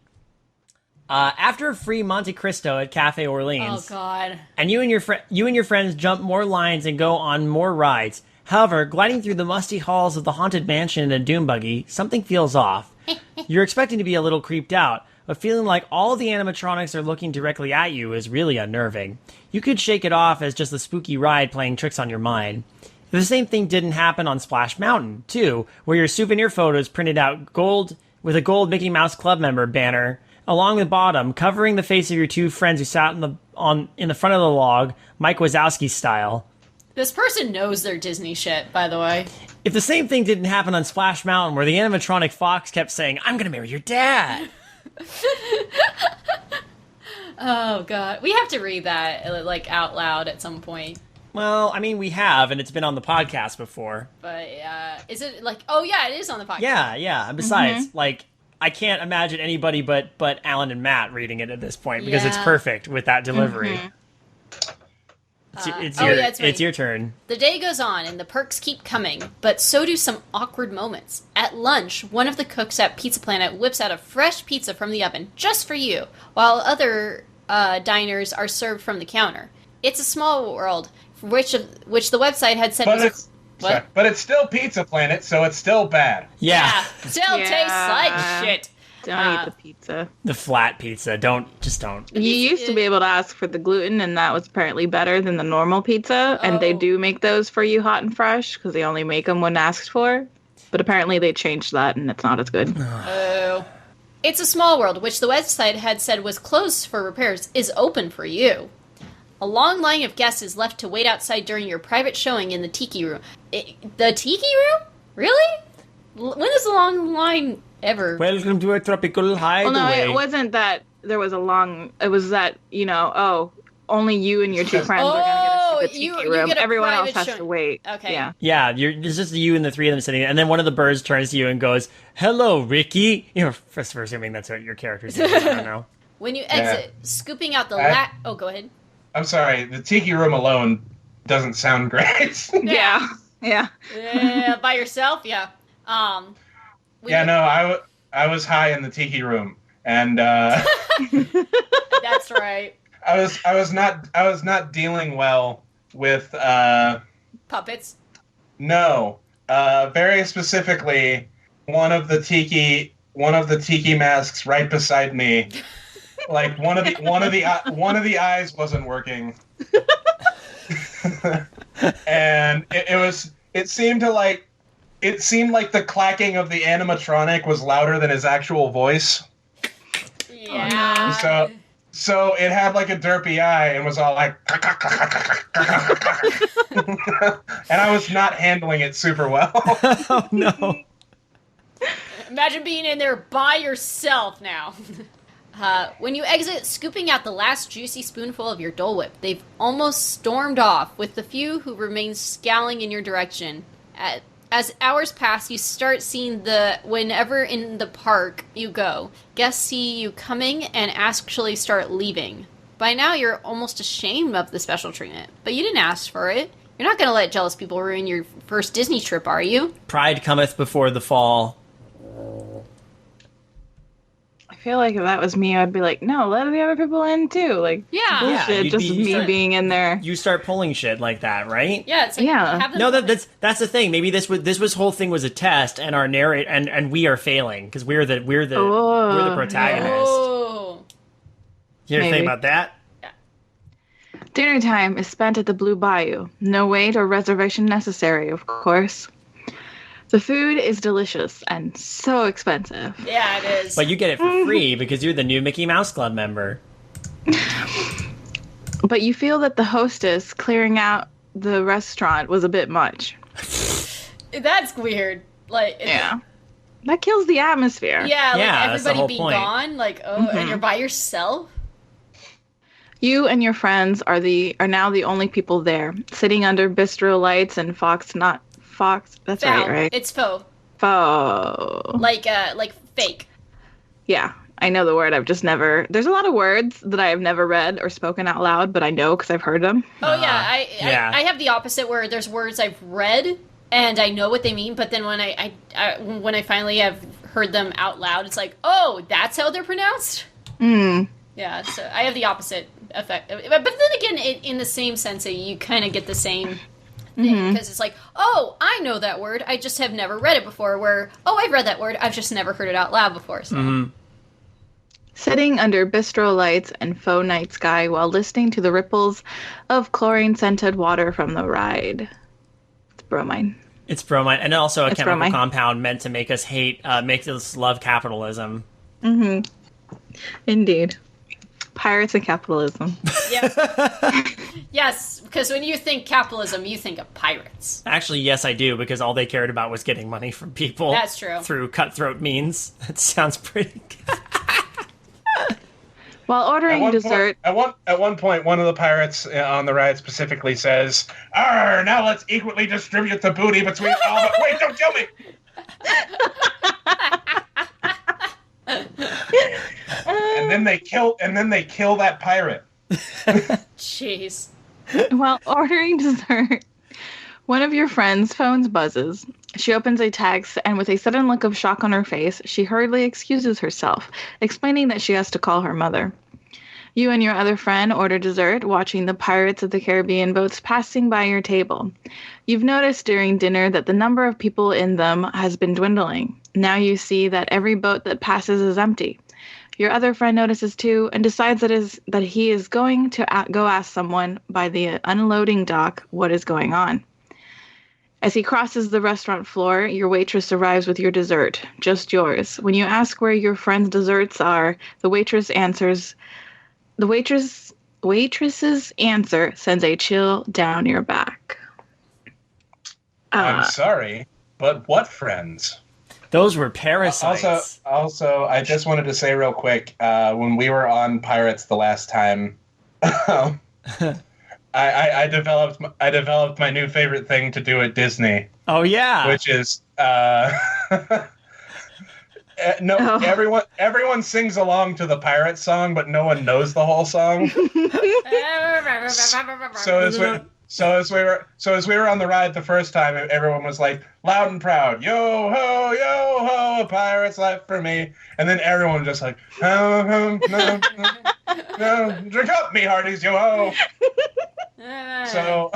After a free Monte Cristo at Cafe Orleans. Oh, God. And you and your friends jump more lines and go on more rides. However, gliding through the musty halls of the haunted mansion in a doom buggy, something feels off. You're expecting to be a little creeped out, but feeling like all the animatronics are looking directly at you is really unnerving. You could shake it off as just a spooky ride playing tricks on your mind. The same thing didn't happen on Splash Mountain, too, where your souvenir photos printed out gold with a gold Mickey Mouse Club member banner along the bottom, covering the face of your two friends who sat in the front of the log, Mike Wazowski style. This person knows their Disney shit, by the way. If the same thing didn't happen on Splash Mountain, where the animatronic fox kept saying, "I'm gonna marry your dad." Oh, God. We have to read that, like, out loud at some point. Well, I mean, we have, and it's been on the podcast before. But, is it, like... Oh, yeah, it is on the podcast. Yeah. And besides, like, I can't imagine anybody but Alan and Matt reading it at this point, because it's perfect with that delivery. It's your turn. The day goes on, and the perks keep coming, but so do some awkward moments. At lunch, one of the cooks at Pizza Planet whips out a fresh pizza from the oven just for you, while other diners are served from the counter. It's a small world, which the website had said But it's still Pizza Planet, so it's still bad. Yeah. Still tastes like shit. Don't eat the pizza. The flat pizza. Don't. You used to be able to ask for the gluten, and that was apparently better than the normal pizza. And they do make those for you hot and fresh, because they only make them when asked for. But apparently they changed that, and it's not as good. Oh. It's a Small World, which the website had said was closed for repairs, is open for you. A long line of guests is left to wait outside during your private showing in the Tiki Room. The Tiki Room? Really? When is the long line ever? Welcome to a tropical hideaway. Well, no, it wasn't that there was a long... It was that, only you and your two friends are going to get to the Tiki Room. Everyone else has to wait. Okay. Yeah, it's just you and the three of them sitting there, and then one of the birds turns to you and goes, "Hello, Ricky." First assuming that's what your character's name is. I don't know. When you exit, scooping out the Oh, go ahead. I'm sorry, the Tiki Room alone doesn't sound great. Yeah. By yourself? Yeah. I was high in the Tiki Room, and that's right. I was not dealing well with puppets. No, very specifically, one of the tiki masks right beside me. Like one of the eyes wasn't working, and it seemed like the clacking of the animatronic was louder than his actual voice. Yeah. So it had like a derpy eye and was all like, and I was not handling it super well. Oh no. Imagine being in there by yourself now. When you exit, scooping out the last juicy spoonful of your Dole Whip, they've almost stormed off, with the few who remain scowling in your direction. As hours pass, you start seeing whenever in the park you go, guests see you coming and actually start leaving. By now, you're almost ashamed of the special treatment, but you didn't ask for it. You're not going to let jealous people ruin your first Disney trip, are you? Pride cometh before the fall. I feel like if that was me, I'd be like, no, let the other people in too. Like, bullshit, me being in there. You start pulling shit like that, right? Yeah, it's like, have them no, that's the thing. Maybe this whole thing was a test, and our narrate and we are failing because we're the protagonist. Oh. You ever think about that? Dinner time is spent at the Blue Bayou. No wait or reservation necessary, of course. The food is delicious and so expensive. Yeah, it is. But you get it for free because you're the new Mickey Mouse Club member. But you feel that the hostess clearing out the restaurant was a bit much. That's weird. Like, Yeah. That kills the atmosphere. Yeah, like that's the everybody whole being point. gone. Like, and you're by yourself? You and your friends are now the only people there, sitting under bistro lights and Fox. That's Foul. right? It's faux. Faux. Like fake. Yeah, I know the word. I've just never. There's a lot of words that I have never read or spoken out loud, but I know because I've heard them. Oh yeah, yeah. I have the opposite where there's words I've read and I know what they mean, but then when when I finally have heard them out loud, it's like, oh, that's how they're pronounced. Yeah, so I have the opposite effect. But then again, in the same sense, you kind of get the same thing because it's like, oh, I know that word, I just have never read it before. Where, oh, I've read that word, I've just never heard it out loud before. So. Sitting under bistro lights and faux night sky while listening to the ripples of chlorine-scented water from the ride. It's bromine. It's bromine, and also a It's chemical bromine. compound meant to make us make us love capitalism. Indeed. Pirates and capitalism. Yeah. Yes, because when you think capitalism, you think of pirates. Actually, yes, I do, because all they cared about was getting money from people. That's true. Through cutthroat means. That sounds pretty good. While ordering dessert... At one point, one of the pirates on the ride specifically says, "Arr, now let's equally distribute the booty between all the..." Wait, don't kill me! And then they kill that pirate. Jeez. While ordering dessert, one of your friends' phones buzzes. She opens a text, and with a sudden look of shock on her face, she hurriedly excuses herself, explaining that she has to call her mother. You and your other friend order dessert, watching the Pirates of the Caribbean boats passing by your table. You've noticed during dinner that the number of people in them has been dwindling. Now you see that every boat that passes is empty. Your other friend notices too and decides that he is going to go ask someone by the unloading dock what is going on. As he crosses the restaurant floor, your waitress arrives with your dessert, just yours. When you ask where your friend's desserts are, the waitress's answer sends a chill down your back. I'm sorry, but what friends? Those were parasites. Also, I just wanted to say real quick, when we were on Pirates the last time, I developed my new favorite thing to do at Disney. Oh yeah, Which is everyone sings along to the pirate song, but no one knows the whole song. So as we were on the ride the first time, everyone was like loud and proud, yo ho, a pirate's life for me. And then everyone was just like, no, drink up, me hearties, yo ho. So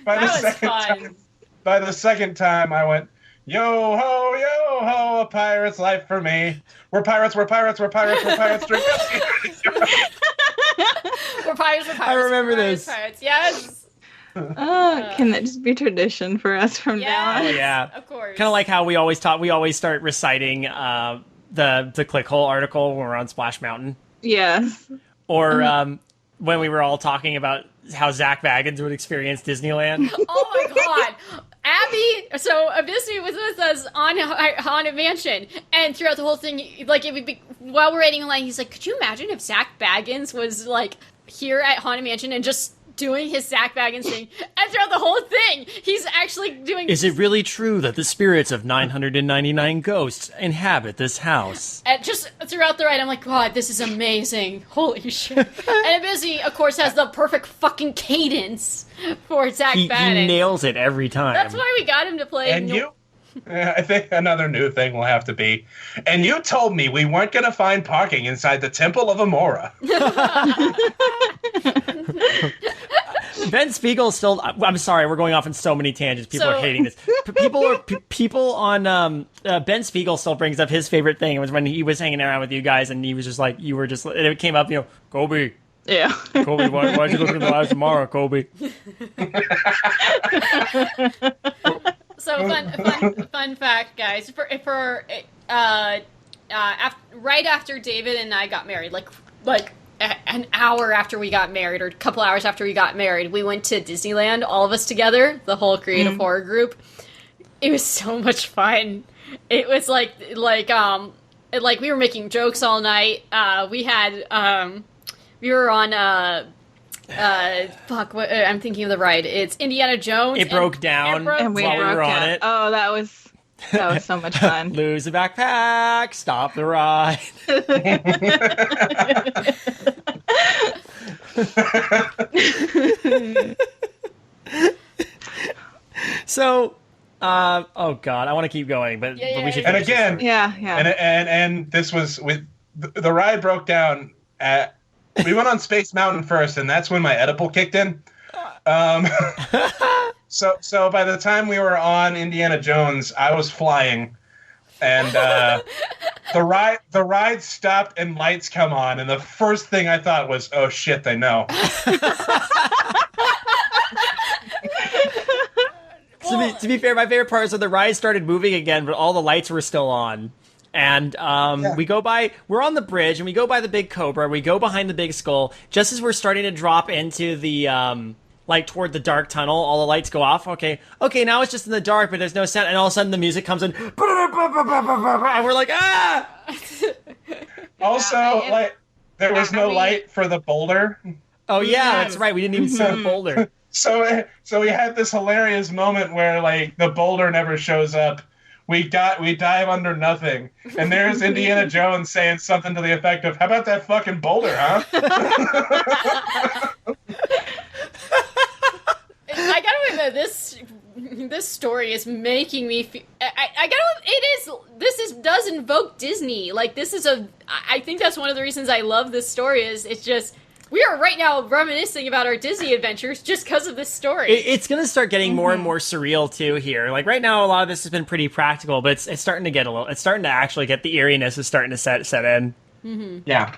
by the second time, I went, yo ho, a pirate's life for me. We're pirates, drink up. We're pirates. I remember this. Pirates. Yes. Can that just be tradition for us from now on? Oh yeah, Of course. kind of like how we always start reciting the Clickhole article when we're on Splash Mountain, Yes. or when we were all talking about how Zach Baggins would experience Disneyland. Oh my god. Abby, so Abissi was with us on Haunted Mansion, and throughout the whole thing, like, it would be, while we're waiting in line, he's like, could you imagine if Zach Baggins was, like, here at Haunted Mansion and just doing his Zach Baggins thing, and throughout the whole thing, he's actually doing... Is it really true that the spirits of 999 ghosts inhabit this house? And just throughout the ride, I'm like, God, this is amazing. Holy shit. And Abissi, of course, has the perfect fucking cadence for Zach He Baggins. nails it every time. That's why we got him to play... And you? I think another new thing will have to be, and you told me we weren't going to find parking inside the Temple of Amora. Ben Spiegel still... I'm sorry, we're going off in so many tangents. People are hating this. People on... Ben Spiegel still brings up his favorite thing. It was when he was hanging around with you guys, and he was just like... You were just... And it came up, Gobi, Yeah. Kobe, why'd you look at the eyes tomorrow, Kobe? So fun fact, guys. Right after David and I got married, like an hour after we got married, or a couple hours after we got married, we went to Disneyland, all of us together, the whole creative horror group. It was so much fun. It was like we were making jokes all night. We were on I'm thinking of the ride. It's Indiana Jones. It broke down And we while we were on it. Oh, that was so much fun. Lose the backpack. Stop the ride. So, oh god, I want to keep going, but we should. And again, Yeah. and this was with the ride broke down at. We went on Space Mountain first, and that's when my edible kicked in. So by the time we were on Indiana Jones, I was flying, and the ride stopped and lights come on, and the first thing I thought was, "Oh shit, they know." To be fair, my favorite part is when the ride started moving again, but all the lights were still on. And we're on the bridge, and we go by the big cobra, we go behind the big skull. Just as we're starting to drop into the, toward the dark tunnel, all the lights go off. Okay, now it's just in the dark, but there's no sound, and all of a sudden the music comes in, and we're like, ah! Also, there was no light for the boulder. Oh yeah, that's right, we didn't even see the boulder. So we had this hilarious moment where, the boulder never shows up. We dive under nothing, and there's Indiana Jones saying something to the effect of, "How about that fucking boulder, huh?" I gotta admit, this story is making me feel. This does invoke Disney. I think that's one of the reasons I love this story. It's just. We are right now reminiscing about our Disney adventures just because of this story. It's going to start getting more and more surreal, too, here. Right now, a lot of this has been pretty practical, but it's starting to get it's starting to actually get, the eeriness is starting to set in. Mm-hmm. Yeah.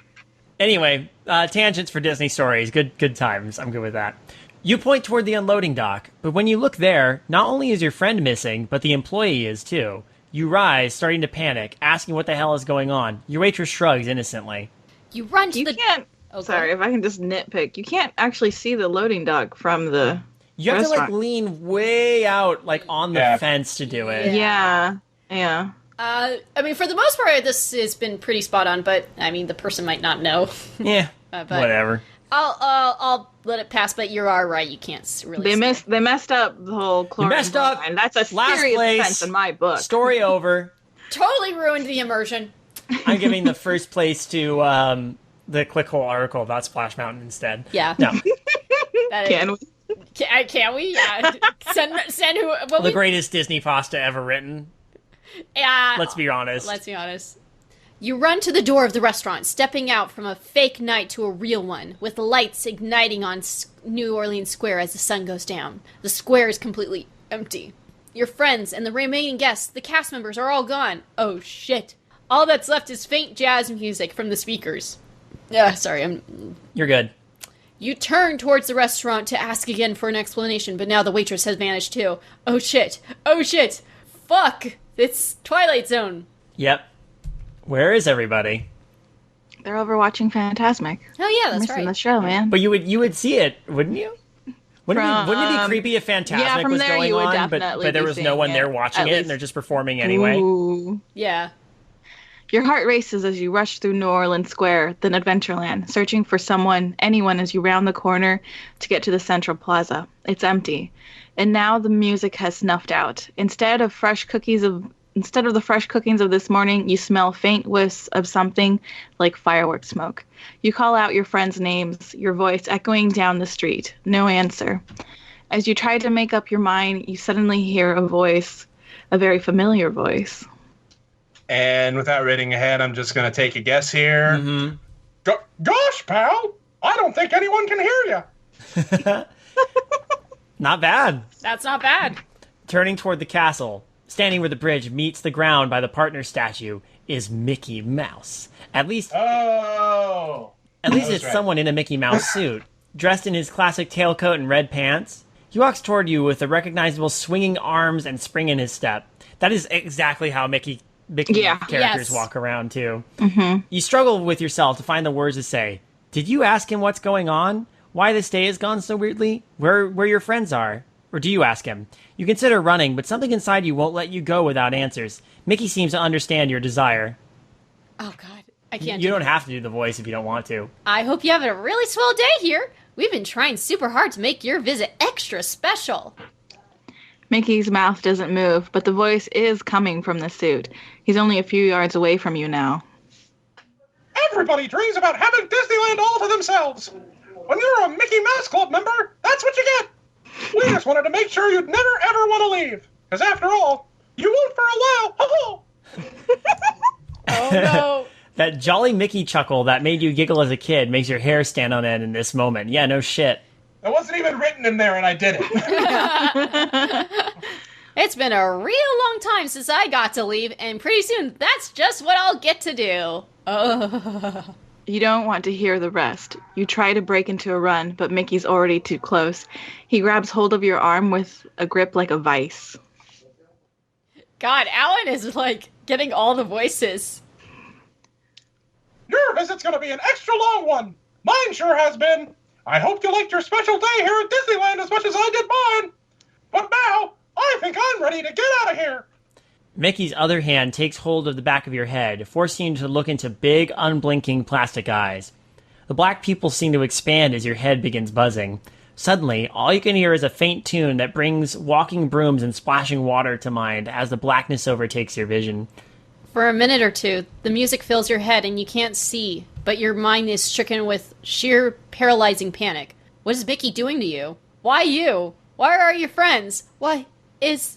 Anyway, tangents for Disney stories. Good times. I'm good with that. You point toward the unloading dock, but when you look there, not only is your friend missing, but the employee is, too. You rise, starting to panic, asking what the hell is going on. Your waitress shrugs innocently. You run to You can't. Okay. Sorry, if I can just nitpick. You can't actually see the loading dock from the You have restaurant. to lean way out, on the fence to do it. Yeah. I mean, for the most part, this has been pretty spot on, but, I mean, the person might not know. Yeah, but whatever. I'll let it pass, but you are right, you can't really They messed up the whole chlorine. messed up. line. That's a Last serious place. offense in my book. Story over. Totally ruined the immersion. I'm giving the first place to the Clickhole article about Splash Mountain instead. Yeah. No. Can we? Can we? Yeah. Send who... Well, The greatest DisneyPasta ever written. Yeah. Let's be honest. Let's be honest. You run to the door of the restaurant, stepping out from a fake night to a real one, with the lights igniting on New Orleans Square as the sun goes down. The square is completely empty. Your friends and the remaining guests, the cast members, are all gone. Oh, shit. All that's left is faint jazz music from the speakers. Sorry, You're good. You turn towards the restaurant to ask again for an explanation, but now the waitress has vanished too. Oh shit! Oh shit! Fuck! It's Twilight Zone. Yep. Where is everybody? They're over watching Fantasmic. Oh yeah, that's Missing right. the show, man. But you would see it, wouldn't you? Wouldn't it be creepy if Fantasmic from was there going you would on, but definitely there be was no one seeing there it, watching at it, and least. they're just performing anyway? Ooh. Yeah. Your heart races as you rush through New Orleans Square, then Adventureland, searching for anyone as you round the corner to get to the Central Plaza. It's empty. And now the music has snuffed out. Instead of the fresh cookings of this morning, you smell faint whiffs of something like fireworks smoke. You call out your friends' names, your voice echoing down the street. No answer. As you try to make up your mind, you suddenly hear a voice, a very familiar voice. And without reading ahead, I'm just going to take a guess here. Mm-hmm. Gosh, pal, I don't think anyone can hear you. Not bad. That's not bad. Turning toward the castle, standing where the bridge meets the ground by the partner statue, is Mickey Mouse. At least At least That was it's right. someone in a Mickey Mouse suit, dressed in his classic tailcoat and red pants. He walks toward you with the recognizable swinging arms and spring in his step. That is exactly how Mickey Yeah. characters Yes. walk around, too. Mm-hmm. You struggle with yourself to find the words to say. Did you ask him what's going on? Why this day has gone so weirdly? Where your friends are? Or do you ask him? You consider running, but something inside you won't let you go without answers. Mickey seems to understand your desire. Oh God, I can't. You don't have to do the voice if you don't want to. I hope you have a really swell day here. We've been trying super hard to make your visit extra special. Mickey's mouth doesn't move, but the voice is coming from the suit. He's only a few yards away from you now. Everybody dreams about having Disneyland all to themselves. When you're a Mickey Mouse Club member, that's what you get. We just wanted to make sure you'd never ever want to leave. Because after all, you won't for a while. Ho-ho! Oh no. That jolly Mickey chuckle that made you giggle as a kid makes your hair stand on end in this moment. Yeah, no shit. It wasn't even written in there and I did it. It's been a real long time since I got to leave, and pretty soon that's just what I'll get to do. Oh. You don't want to hear the rest. You try to break into a run, but Mickey's already too close. He grabs hold of your arm with a grip like a vice. God, Alan is like getting all the voices. Your visit's going to be an extra long one. Mine sure has been. I hope you liked your special day here at Disneyland as much as I did mine. But now, I think I'm ready to get out of here. Mickey's other hand takes hold of the back of your head, forcing you to look into big, unblinking plastic eyes. The black pupils seem to expand as your head begins buzzing. Suddenly, all you can hear is a faint tune that brings walking brooms and splashing water to mind as the blackness overtakes your vision. For a minute or two, the music fills your head and you can't see, but your mind is stricken with sheer paralyzing panic. What is Mickey doing to you? Why you? Why are your friends? Why is...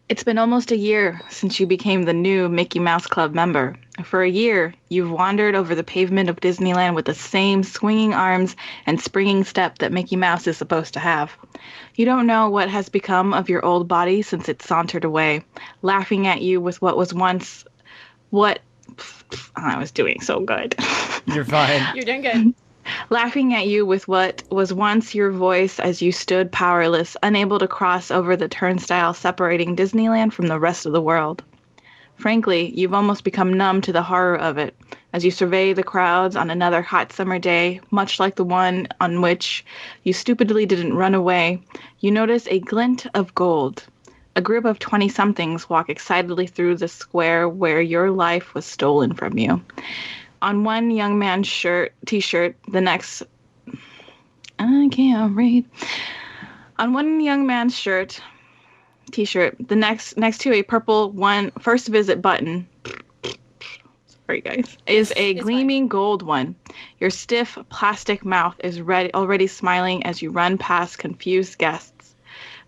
It's been almost a year since you became the new Mickey Mouse Club member. For a year, you've wandered over the pavement of Disneyland with the same swinging arms and springing step that Mickey Mouse is supposed to have. You don't know what has become of your old body since it sauntered away, laughing at you with what was once... I was doing so good. You're fine. You're doing good. Laughing at you with what was once your voice as you stood powerless, unable to cross over the turnstile separating Disneyland from the rest of the world. Frankly, you've almost become numb to the horror of it as you survey the crowds on another hot summer day, much like the one on which you stupidly didn't run away. You notice a glint of gold. A group of 20-somethings walk excitedly through the square where your life was stolen from you. On one young man's t-shirt, the next... I can't read. On one young man's t-shirt, the next to a purple one, first visit button, sorry guys, is a gleaming gold one. Your stiff plastic mouth is already smiling as you run past confused guests,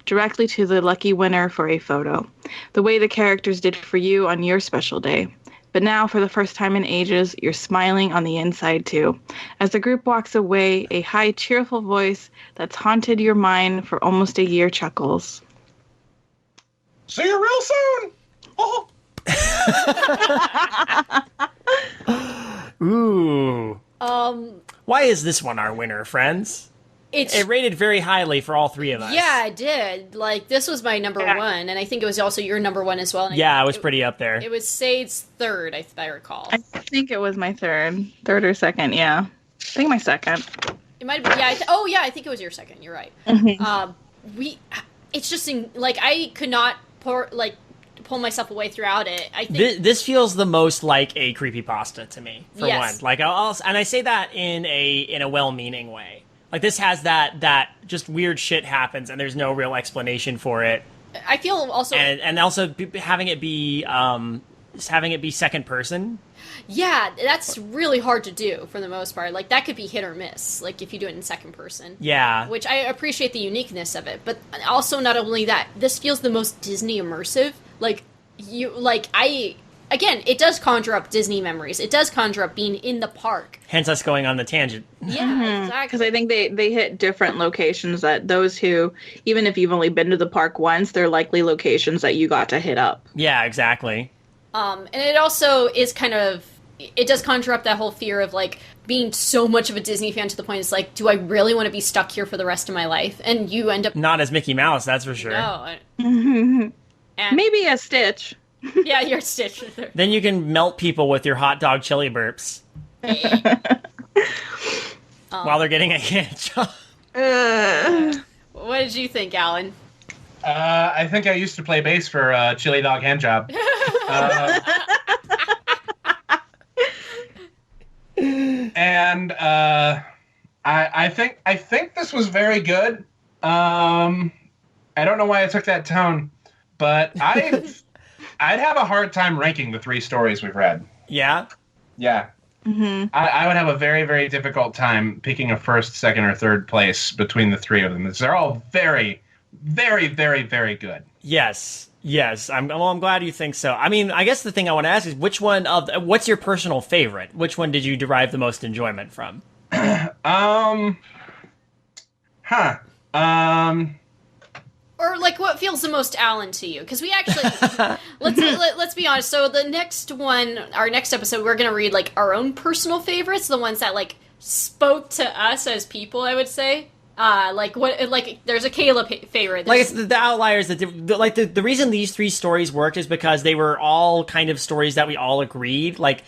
directly to the lucky winner for a photo, the way the characters did for you on your special day. But now, for the first time in ages, you're smiling on the inside, too. As the group walks away, a high, cheerful voice that's haunted your mind for almost a year chuckles. See you real soon. Oh. Ooh. Why is this one our winner, friends? It rated very highly for all three of us. Yeah, it did. Like, this was my number one, and I think it was also your number one as well. And Yeah, it was pretty up there. It was Seid's third, if I recall. I think it was my third or second, yeah. I think my second. It might have been, yeah. I think it was your second. You're right. It's just, I could not pull myself away throughout it. I think This feels the most like a creepypasta to me, for Yes. one. Like, and I say that in a well-meaning way. Like, this has that just weird shit happens and there's no real explanation for it. I feel also... And also having it be second person. Yeah, that's really hard to do for the most part. Like, that could be hit or miss, like, if you do it in second person. Yeah. Which I appreciate the uniqueness of it. But also, not only that, this feels the most Disney immersive. Again, it does conjure up Disney memories. It does conjure up being in the park. Hence us going on the tangent. Yeah, exactly. Because I think they hit different locations that those who, even if you've only been to the park once, they're likely locations that you got to hit up. Yeah, exactly. And it also is kind of it does conjure up that whole fear of like being so much of a Disney fan to the point it's like, do I really want to be stuck here for the rest of my life? And you end up Not as Mickey Mouse, that's for sure. no. Maybe And a Stitch. yeah, you're Stitch. Then you can melt people with your hot dog chili burps while they're getting a hand job. What did you think, Alan? I think I used to play bass for Chili Dog Handjob. And I think this was very good. I don't know why I took that tone, but I'd have a hard time ranking the 3 stories we've read. Yeah? Yeah. Mm-hmm. I would have a very, very difficult time picking a first, second, or third place between the 3 of them. They're all very, very, very, very good. Yes. I'm glad you think so. I mean, I guess the thing I want to ask is what's your personal favorite? Which one did you derive the most enjoyment from? Or like what feels the most Alan to you? Because we actually let's be honest. So the next one, our next episode, we're gonna read like our own personal favorites, the ones that like spoke to us as people. I would say, like there's a Kaela favorite. Like it's the outliers that the reason these 3 stories worked is because they were all kind of stories that we all agreed like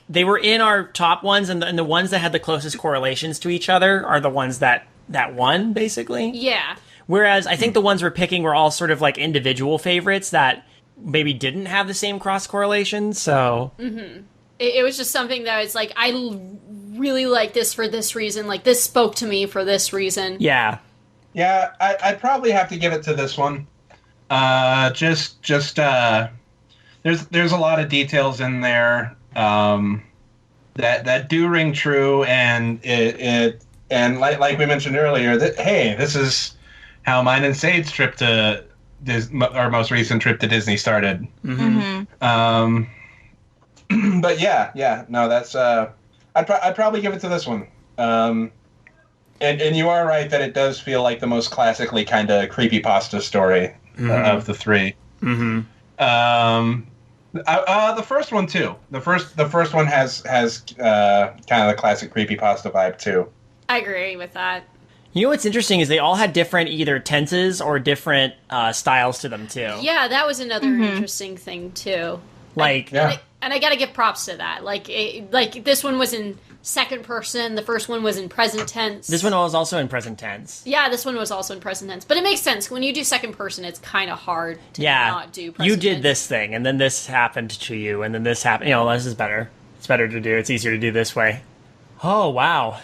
they were in our top ones, and the ones that had the closest correlations to each other are the ones that won basically. Yeah. Whereas I think the ones we're picking were all sort of like individual favorites that maybe didn't have the same cross correlation. So It was just something that was like, I really like this for this reason. Like this spoke to me for this reason. yeah. Yeah, I'd probably have to give it to this one. There's a lot of details in there that do ring true, and and like we mentioned earlier, that hey, this is how mine and Seid's trip to our most recent trip to Disney started. Mm-hmm. But no, that's I'd probably give it to this one. And you are right that it does feel like the most classically kind of creepypasta story of the 3. Mm-hmm. The first one too. The first one has kind of the classic creepypasta vibe too. I agree with that. You know what's interesting is they all had different either tenses or different styles to them too. Yeah, that was another interesting thing too. Like Yeah. And I gotta give props to that. Like this one was in second person. The first one was in present tense. this one was also in present tense. Yeah, this one was also in present tense. But it makes sense. When you do second person, it's kind of hard to not do present You did tense. this thing, and then this happened to you, and then this happened. You know, this is better. It's better to do. It's easier to do this way. Oh, wow.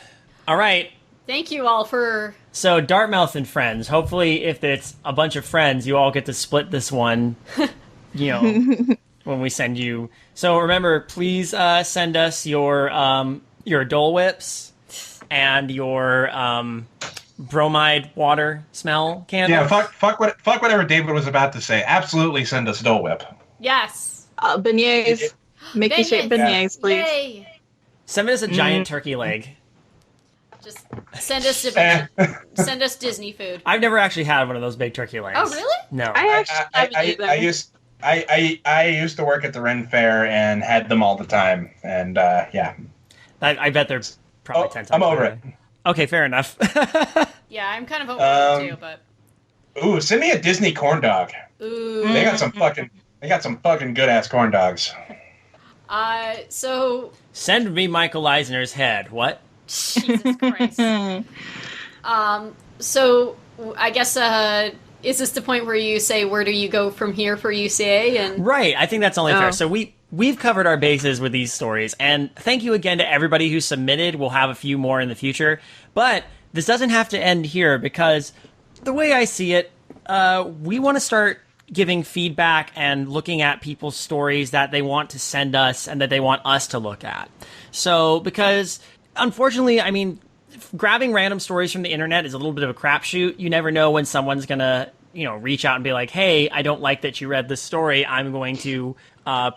All right. Thank you all for... So, Dartmouth and friends. Hopefully, if it's a bunch of friends, you all get to split this one, you know, when we send you. So, remember, please send us your Dole Whips and your bromide water smell candles. Yeah, fuck whatever David was about to say. Absolutely send us Dole Whip. Yes. Beignets. Mickey shaped beignets, please. Yay. Send us a giant turkey leg. Just send us send us Disney food. I've never actually had one of those big turkey legs. Oh, really? No. I actually haven't either. I used to work at the Ren Fair and had them all the time, and yeah. I bet they're probably 10 times. I'm over better. it. Okay, fair enough. Yeah, I'm kind of over it too, but... Ooh, send me a Disney corn dog. Ooh. They got some fucking good ass corn dogs. So... Send me Michael Eisner's head. What? Jesus Christ. So, I guess, is this the point where you say, where do you go from here for UCA? And Right. I think that's only fair. So we've covered our bases with these stories, and thank you again to everybody who submitted. We'll have a few more in the future, but this doesn't have to end here, because the way I see it, we want to start giving feedback and looking at people's stories that they want to send us and that they want us to look at. So, because unfortunately, I mean, grabbing random stories from the internet is a little bit of a crapshoot. You never know when someone's gonna, reach out and be like, "Hey, I don't like that you read this story. I'm going to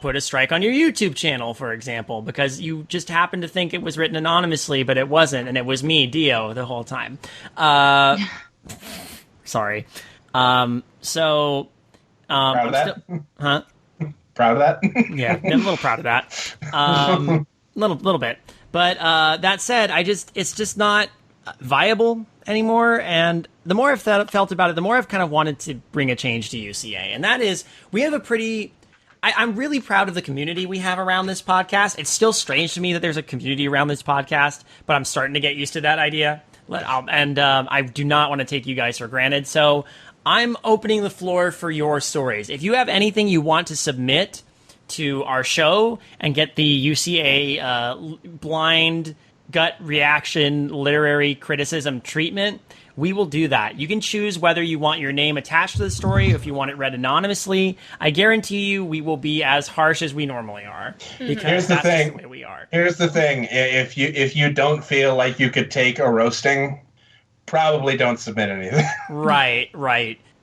put a strike on your YouTube channel," for example, because you just happened to think it was written anonymously, but it wasn't, and it was me, Dio, the whole time. Sorry. Proud of that? Huh? Proud of that? Yeah, I'm a little proud of that. Little bit. But that said, it's just not viable anymore. And the more I've felt about it, the more I've kind of wanted to bring a change to UCA. And that is, we have a pretty... I'm really proud of the community we have around this podcast. It's still strange to me that there's a community around this podcast, but I'm starting to get used to that idea. And I do not want to take you guys for granted. So I'm opening the floor for your stories. If you have anything you want to submit to our show and get the UCA blind gut reaction literary criticism treatment, we will do that. You can choose whether you want your name attached to the story or if you want it read anonymously. I guarantee you we will be as harsh as we normally are. Because Here's the that's thing. just the way we are. Here's the thing. If you don't feel like you could take a roasting, probably don't submit anything. Right.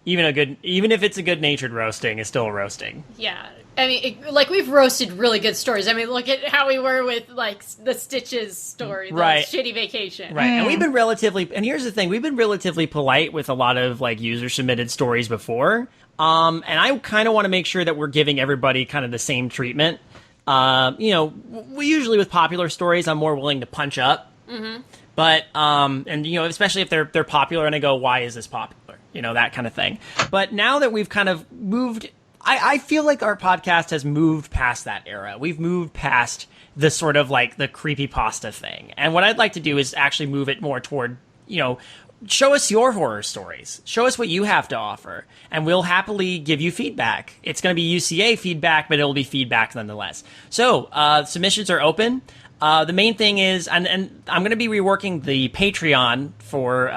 Even if it's a good-natured roasting, it's still a roasting. Yeah. I mean, we've roasted really good stories. I mean, look at how we were with, the Stitches story, the Right. shitty vacation. Right, and we've been and here's the thing, we've been relatively polite with a lot of, user-submitted stories before, and I kind of want to make sure that we're giving everybody kind of the same treatment. We usually, with popular stories, I'm more willing to punch up, but, especially if they're popular, and I go, why is this popular? That kind of thing. But now that we've kind of moved... I feel like our podcast has moved past that era. We've moved past the sort of the creepypasta thing. And what I'd like to do is actually move it more toward, show us your horror stories. Show us what you have to offer. And we'll happily give you feedback. It's going to be UCA feedback, but it'll be feedback nonetheless. So submissions are open. The main thing is, and I'm going to be reworking the Patreon for...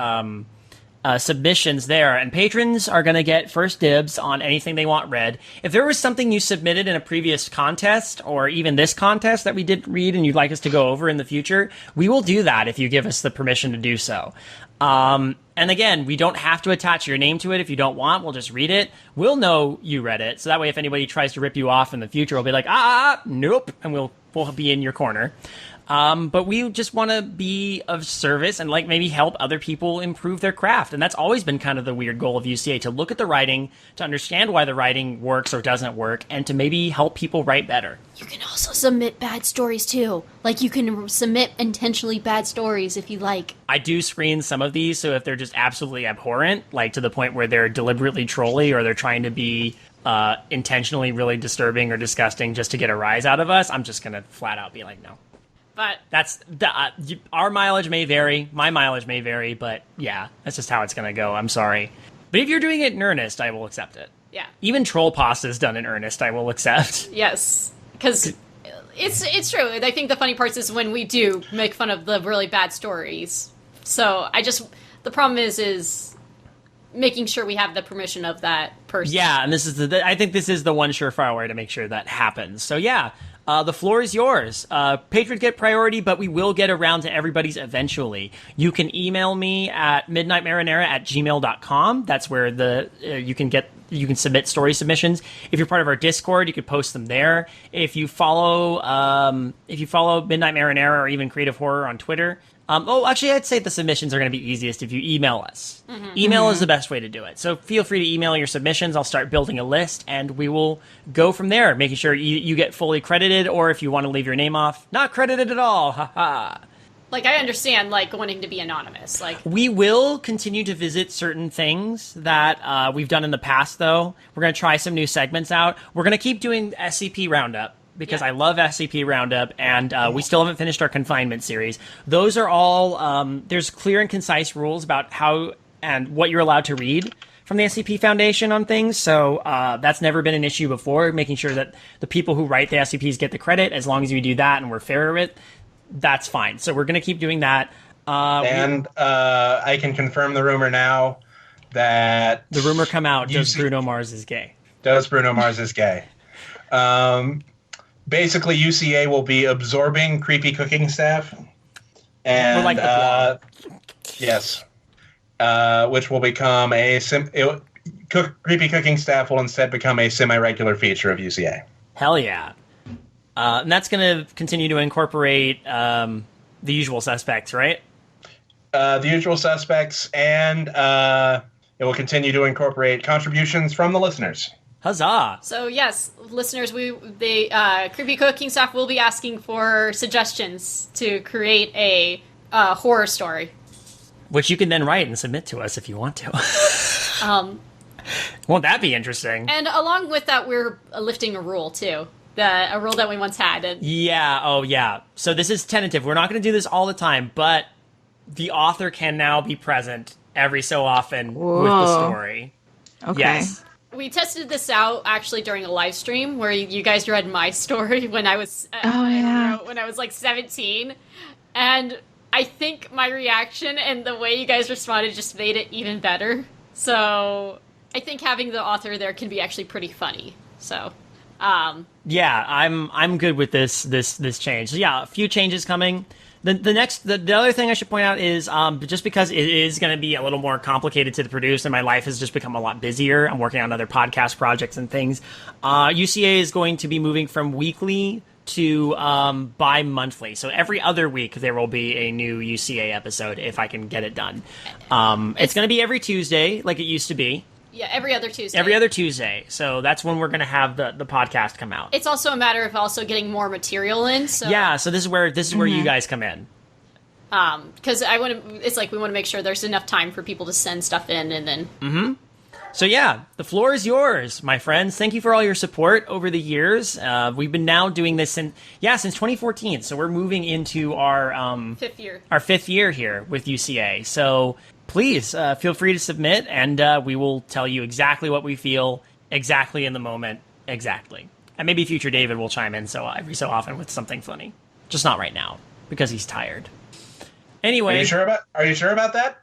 submissions there, and patrons are going to get first dibs on anything they want read. If there was something you submitted in a previous contest, or even this contest that we didn't read and you'd like us to go over in the future, we will do that if you give us the permission to do so. And again, we don't have to attach your name to it if you don't want. We'll just read it. We'll know you read it, so that way if anybody tries to rip you off in the future, we'll be like, nope, and we'll be in your corner. But we just want to be of service and maybe help other people improve their craft. And that's always been kind of the weird goal of UCA, to look at the writing, to understand why the writing works or doesn't work, and to maybe help people write better. You can also submit bad stories too. You can submit intentionally bad stories if you like. I do screen some of these, so if they're just absolutely abhorrent, to the point where they're deliberately trolly or they're trying to be intentionally really disturbing or disgusting just to get a rise out of us, I'm just going to flat out be like, no. But that's our mileage may vary, my mileage may vary, but yeah, that's just how it's going to go. I'm sorry. But if you're doing it in earnest, I will accept it. Yeah. Even troll pasta is done in earnest, I will accept. Yes. Because it's true. I think the funny part is when we do make fun of the really bad stories. So the problem is making sure we have the permission of that person. Yeah, and this is I think this is the one surefire way to make sure that happens. So yeah. The floor is yours. Patrons get priority, but we will get around to everybody's eventually. You can email me at midnightmarinara@gmail.com. That's where you can submit story submissions. If you're part of our Discord, you could post them there. If you follow Midnight Marinara or even Creative Horror on Twitter. Actually, I'd say the submissions are going to be easiest if you email us. Email is the best way to do it. So feel free to email your submissions. I'll start building a list, and we will go from there, making sure you get fully credited, or if you want to leave your name off, not credited at all. Haha. I understand, wanting to be anonymous. We will continue to visit certain things that we've done in the past, though. We're going to try some new segments out. We're going to keep doing SCP Roundup, because I love SCP Roundup, and we still haven't finished our confinement series. Those are all, there's clear and concise rules about how and what you're allowed to read from the SCP Foundation on things, so that's never been an issue before, making sure that the people who write the SCPs get the credit. As long as we do that and we're fair with it, that's fine. So we're going to keep doing that. I can confirm the rumor now that... The rumor come out, does Bruno Mars is gay. Does Bruno Mars is gay. Basically, UCA will be absorbing creepy cooking staff, and We're like the blog. Yes, which will become creepy cooking staff will instead become a semi-regular feature of UCA. Hell yeah, and that's going to continue to incorporate the usual suspects, right? The usual suspects, and it will continue to incorporate contributions from the listeners. Huzzah! So yes, listeners, the Creepy Cooking Staff will be asking for suggestions to create a horror story. Which you can then write and submit to us if you want to. Won't that be interesting? And along with that, we're lifting a rule too. A rule that we once had. Yeah, oh yeah. So this is tentative. We're not going to do this all the time, but the author can now be present every so often with the story. Okay. Yes. We tested this out actually during a live stream where you guys read my story when I was when I was like 17, and I think my reaction and the way you guys responded just made it even better. So I think having the author there can be actually pretty funny. So yeah, I'm good with this change. So yeah, a few changes coming. The other thing I should point out is just because it is going to be a little more complicated to produce and my life has just become a lot busier. I'm working on other podcast projects and things. UCA is going to be moving from weekly to bi-monthly. So every other week there will be a new UCA episode if I can get it done. It's going to be every Tuesday like it used to be. Yeah, every other Tuesday. Every other Tuesday. So that's when we're going to have the podcast come out. It's also a matter of also getting more material in. So yeah, so this is where you guys come in. Because it's like we want to make sure there's enough time for people to send stuff in and then. Mm-hmm. So yeah, the floor is yours, my friends. Thank you for all your support over the years. We've been now doing this since 2014. So we're moving into our fifth year. Our fifth year here with UCA. So please feel free to submit, and we will tell you exactly what we feel, exactly in the moment, exactly. And maybe future David will chime in every so often with something funny. Just not right now, because he's tired. Anyway. Are you sure about that?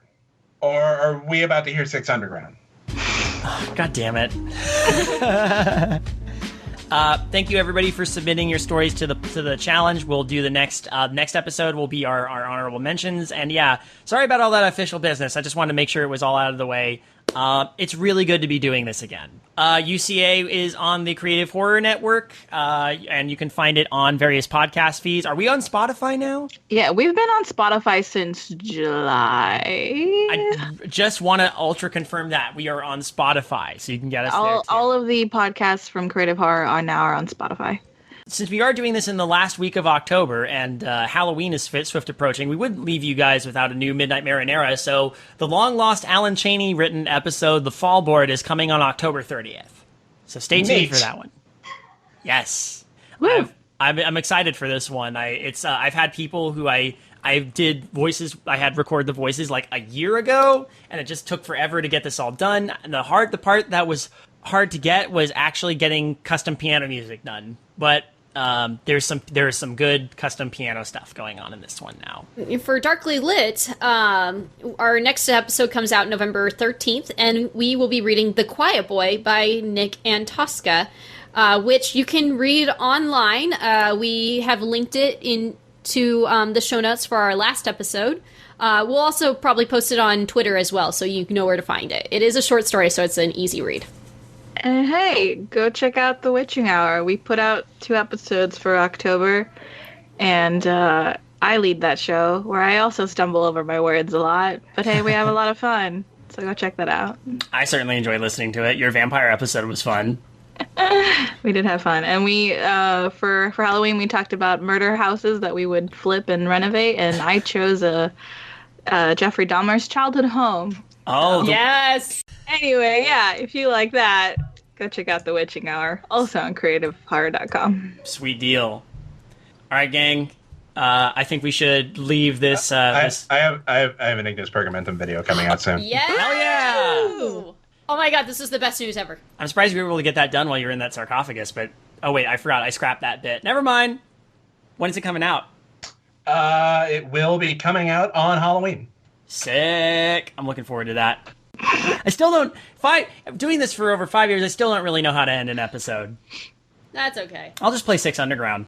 Or are we about to hear Six Underground? God damn it. Thank you everybody for submitting your stories to the challenge. We'll do the next episode will be our honorable mentions. And yeah, sorry about all that official business. I just wanted to make sure it was all out of the way. It's really good to be doing this again. UCA is on the Creative Horror Network, and you can find it on various podcast feeds. Are we on Spotify now? Yeah, we've been on Spotify since July. I just want to ultra confirm that we are on Spotify, so you can get us there too. All of the podcasts from Creative Horror are on Spotify. Since we are doing this in the last week of October and Halloween is swift approaching, we wouldn't leave you guys without a new Midnight Marinara. So the long-lost Alan Chaney written episode, The Fall Board, is coming on October 30th. So stay tuned for that one. Yes. I'm excited for this one. I've had people who I did voices. I had recorded the voices like a year ago, and it just took forever to get this all done. And the part that was hard to get was actually getting custom piano music done. But there's some good custom piano stuff going on in this one now. For Darkly Lit, our next episode comes out November 13th, and we will be reading The Quiet Boy by Nick Antosca, which you can read online. We have linked it into the show notes for our last episode. We'll also probably post it on Twitter as well, so you know where to find it. It is a short story, so it's an easy read. And hey, go check out The Witching Hour. We put out 2 episodes for October, and I lead that show, where I also stumble over my words a lot. But hey, we have a lot of fun, so go check that out. I certainly enjoyed listening to it. Your vampire episode was fun. We did have fun. And we, for Halloween, we talked about murder houses that we would flip and renovate, and I chose Jeffrey Dahmer's childhood home. Oh, yes! Anyway, yeah, if you like that, go check out The Witching Hour, also on creativehorror.com. Sweet deal. All right, gang. I think we should leave this. I have an Ignis Pergamentum video coming out soon. Yeah! Hell yeah! Oh my god, this is the best news ever. I'm surprised we were able to get that done while you were in that sarcophagus, but... Oh, wait, I forgot. I scrapped that bit. Never mind. When is it coming out? It will be coming out on Halloween. Sick. I'm looking forward to that. I still don't... doing this for over 5 years, I still don't really know how to end an episode. That's okay. I'll just play Six Underground.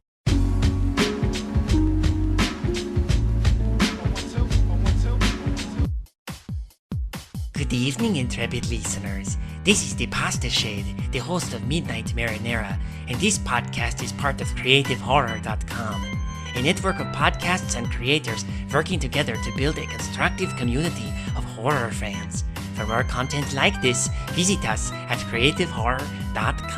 Good evening, intrepid listeners. This is the Pasta Shade, the host of Midnight Marinara, and this podcast is part of CreativeHorror.com, a network of podcasts and creators working together to build a constructive community of horror fans. For more content like this, visit us at CreativeHorror.com.